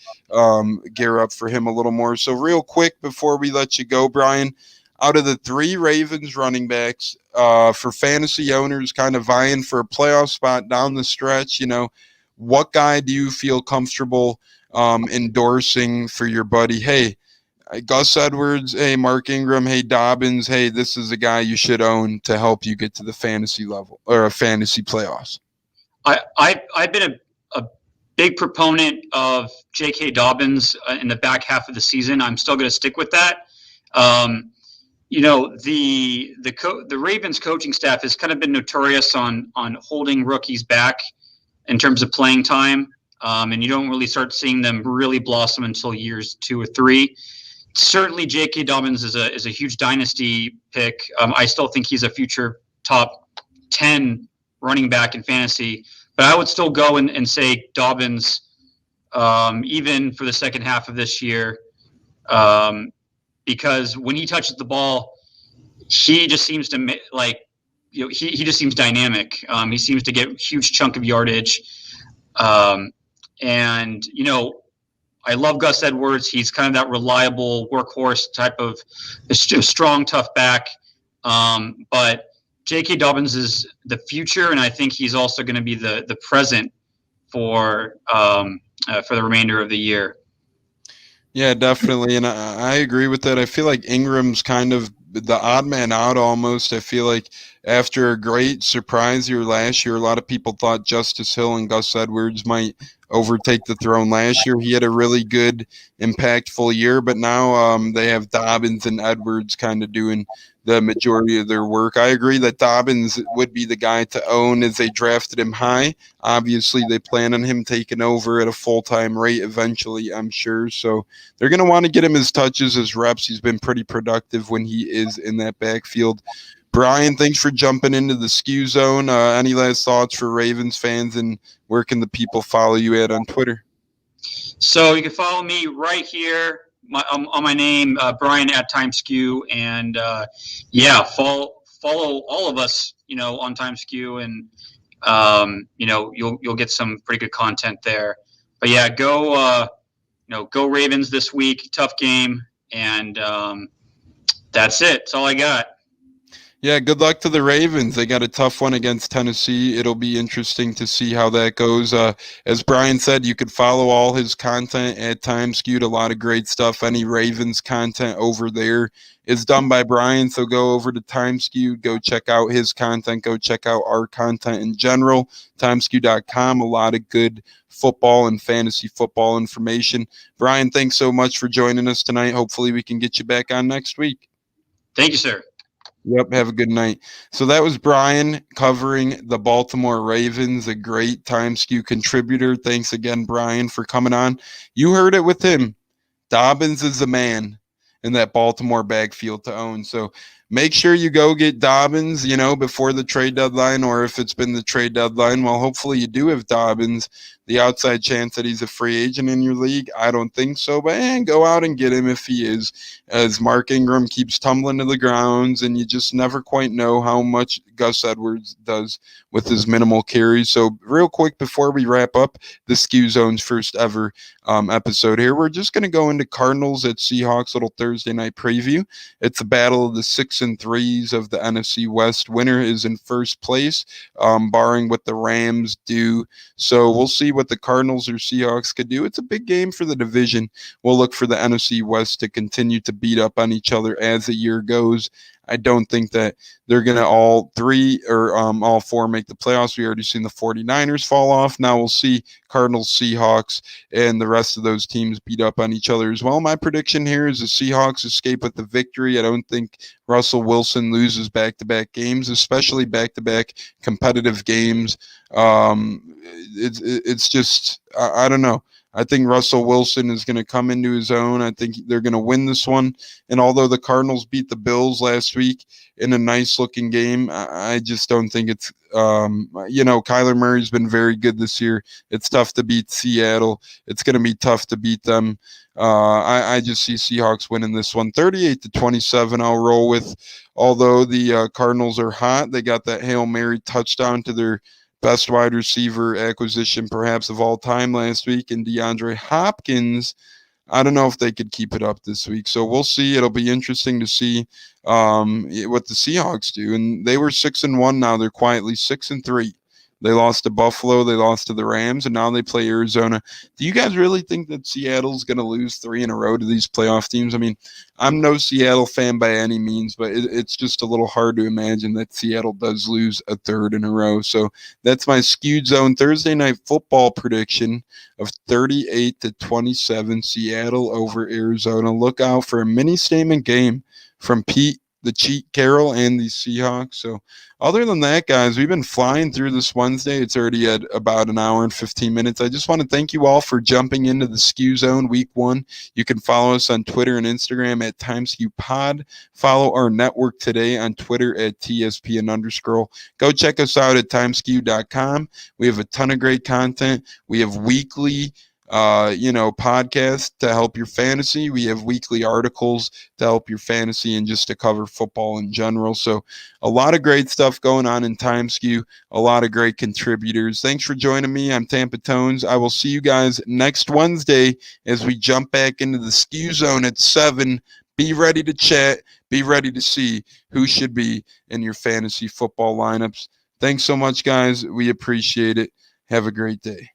Speaker 1: gear up for him a little more. So real quick before we let you go, Brian, out of the three Ravens running backs, for fantasy owners kind of vying for a playoff spot down the stretch, what guy do you feel comfortable endorsing for your buddy? Hey, Gus Edwards, hey, Mark Ingram, hey, Dobbins, hey, this is a guy you should own to help you get to the fantasy level or a fantasy playoffs.
Speaker 5: I've been a big proponent of J.K. Dobbins in the back half of the season. I'm still going to stick with that. The Ravens coaching staff has kind of been notorious on holding rookies back in terms of playing time, and you don't really start seeing them really blossom until years 2 or 3. Certainly, J.K. Dobbins is a huge dynasty pick. I still think he's a future top 10 running back in fantasy, but I would still go and say Dobbins, even for the second half of this year, because when he touches the ball, he just seems to he just seems dynamic. He seems to get a huge chunk of yardage, and I love Gus Edwards. He's kind of that reliable workhorse type of strong, tough back. But J.K. Dobbins is the future, and I think he's also going to be the present for the remainder of the year.
Speaker 1: Yeah, definitely, and I agree with that. I feel like Ingram's kind of the odd man out almost. I feel like after a great surprise year last year, a lot of people thought Justice Hill and Gus Edwards might overtake the throne last year. He had a really good, impactful year, but now they have Dobbins and Edwards kind of doing the majority of their work. I agree that Dobbins would be the guy to own as they drafted him high. Obviously, they plan on him taking over at a full-time rate eventually, I'm sure. So they're going to want to get him his touches, his reps. He's been pretty productive when he is in that backfield. Brian, thanks for jumping into the Skew Zone. Any last thoughts for Ravens fans, and where can the people follow you at on Twitter?
Speaker 5: So you can follow me right here on my name, Brian at TimeSkew, and follow all of us, on TimeSkew, and you'll get some pretty good content there. But yeah, go Ravens this week. Tough game, and that's it. That's all I got.
Speaker 1: Yeah, good luck to the Ravens. They got a tough one against Tennessee. It'll be interesting to see how that goes. As Brian said, you could follow all his content at Time Skewed. A lot of great stuff. Any Ravens content over there is done by Brian. So go over to Time Skewed. Go check out his content. Go check out our content in general. Timeskew.com. A lot of good football and fantasy football information. Brian, thanks so much for joining us tonight. Hopefully we can get you back on next week.
Speaker 5: Thank you, sir.
Speaker 1: Yep, have a good night. So that was Brian covering the Baltimore Ravens, a great Time Skew contributor. Thanks again, Brian, for coming on. You heard it with him. Dobbins is the man in that Baltimore backfield to own. So make sure you go get Dobbins, before the trade deadline, or if it's been the trade deadline, well, hopefully you do have Dobbins. The outside chance that he's a free agent in your league, I don't think so, but go out and get him if he is, as Mark Ingram keeps tumbling to the grounds, and you just never quite know how much Gus Edwards does with his minimal carries. So real quick before we wrap up the Skew Zone's first ever episode here, we're just going to go into Cardinals at Seahawks, little Thursday night preview. It's a battle of the 6 and 3s of the NFC West. Winner is in first place, barring what the Rams do. So we'll see what the Cardinals or Seahawks could do. It's a big game for the division. We'll look for the NFC West to continue to beat up on each other as the year goes. I don't think that they're going to all three or all four make the playoffs. We already seen the 49ers fall off. Now we'll see Cardinals, Seahawks, and the rest of those teams beat up on each other as well. My prediction here is the Seahawks escape with the victory. I don't think Russell Wilson loses back-to-back games, especially back-to-back competitive games. It's just, I don't know. I think Russell Wilson is going to come into his own. I think they're going to win this one. And although the Cardinals beat the Bills last week in a nice-looking game, I just don't think it's Kyler Murray's been very good this year. It's tough to beat Seattle. It's going to be tough to beat them. I just see Seahawks winning this one 38-27. I'll roll with. Although the Cardinals are hot, they got that Hail Mary touchdown to their best wide receiver acquisition perhaps of all time last week, and DeAndre Hopkins. I don't know if they could keep it up this week. So we'll see. It'll be interesting to see what the Seahawks do. And they were 6-1. Now they're quietly 6-3. They lost to Buffalo. They lost to the Rams, and now they play Arizona. Do you guys really think that Seattle's going to lose 3 in a row to these playoff teams? I mean, I'm no Seattle fan by any means, but it's just a little hard to imagine that Seattle does lose a third in a row. So that's my Skewed Zone Thursday night football prediction of 38-27 Seattle over Arizona. Look out for a mini statement game from Pete the Cheat Carroll and the Seahawks. So other than that, guys, we've been flying through this Wednesday. It's already at about an hour and 15 minutes. I just want to thank you all for jumping into the Skew Zone Week 1. You can follow us on Twitter and Instagram at TimesKewPod. Follow our network today on Twitter at TSPN_. Go check us out at timeskew.com. We have a ton of great content. We have weekly podcast to help your fantasy. We have weekly articles to help your fantasy and just to cover football in general. So a lot of great stuff going on in Time Skew, a lot of great contributors. Thanks for joining me. I'm Tampa Tones. I will see you guys next Wednesday as we jump back into the Skew Zone at 7. Be ready to chat. Be ready to see who should be in your fantasy football lineups. Thanks so much, guys. We appreciate it. Have a great day.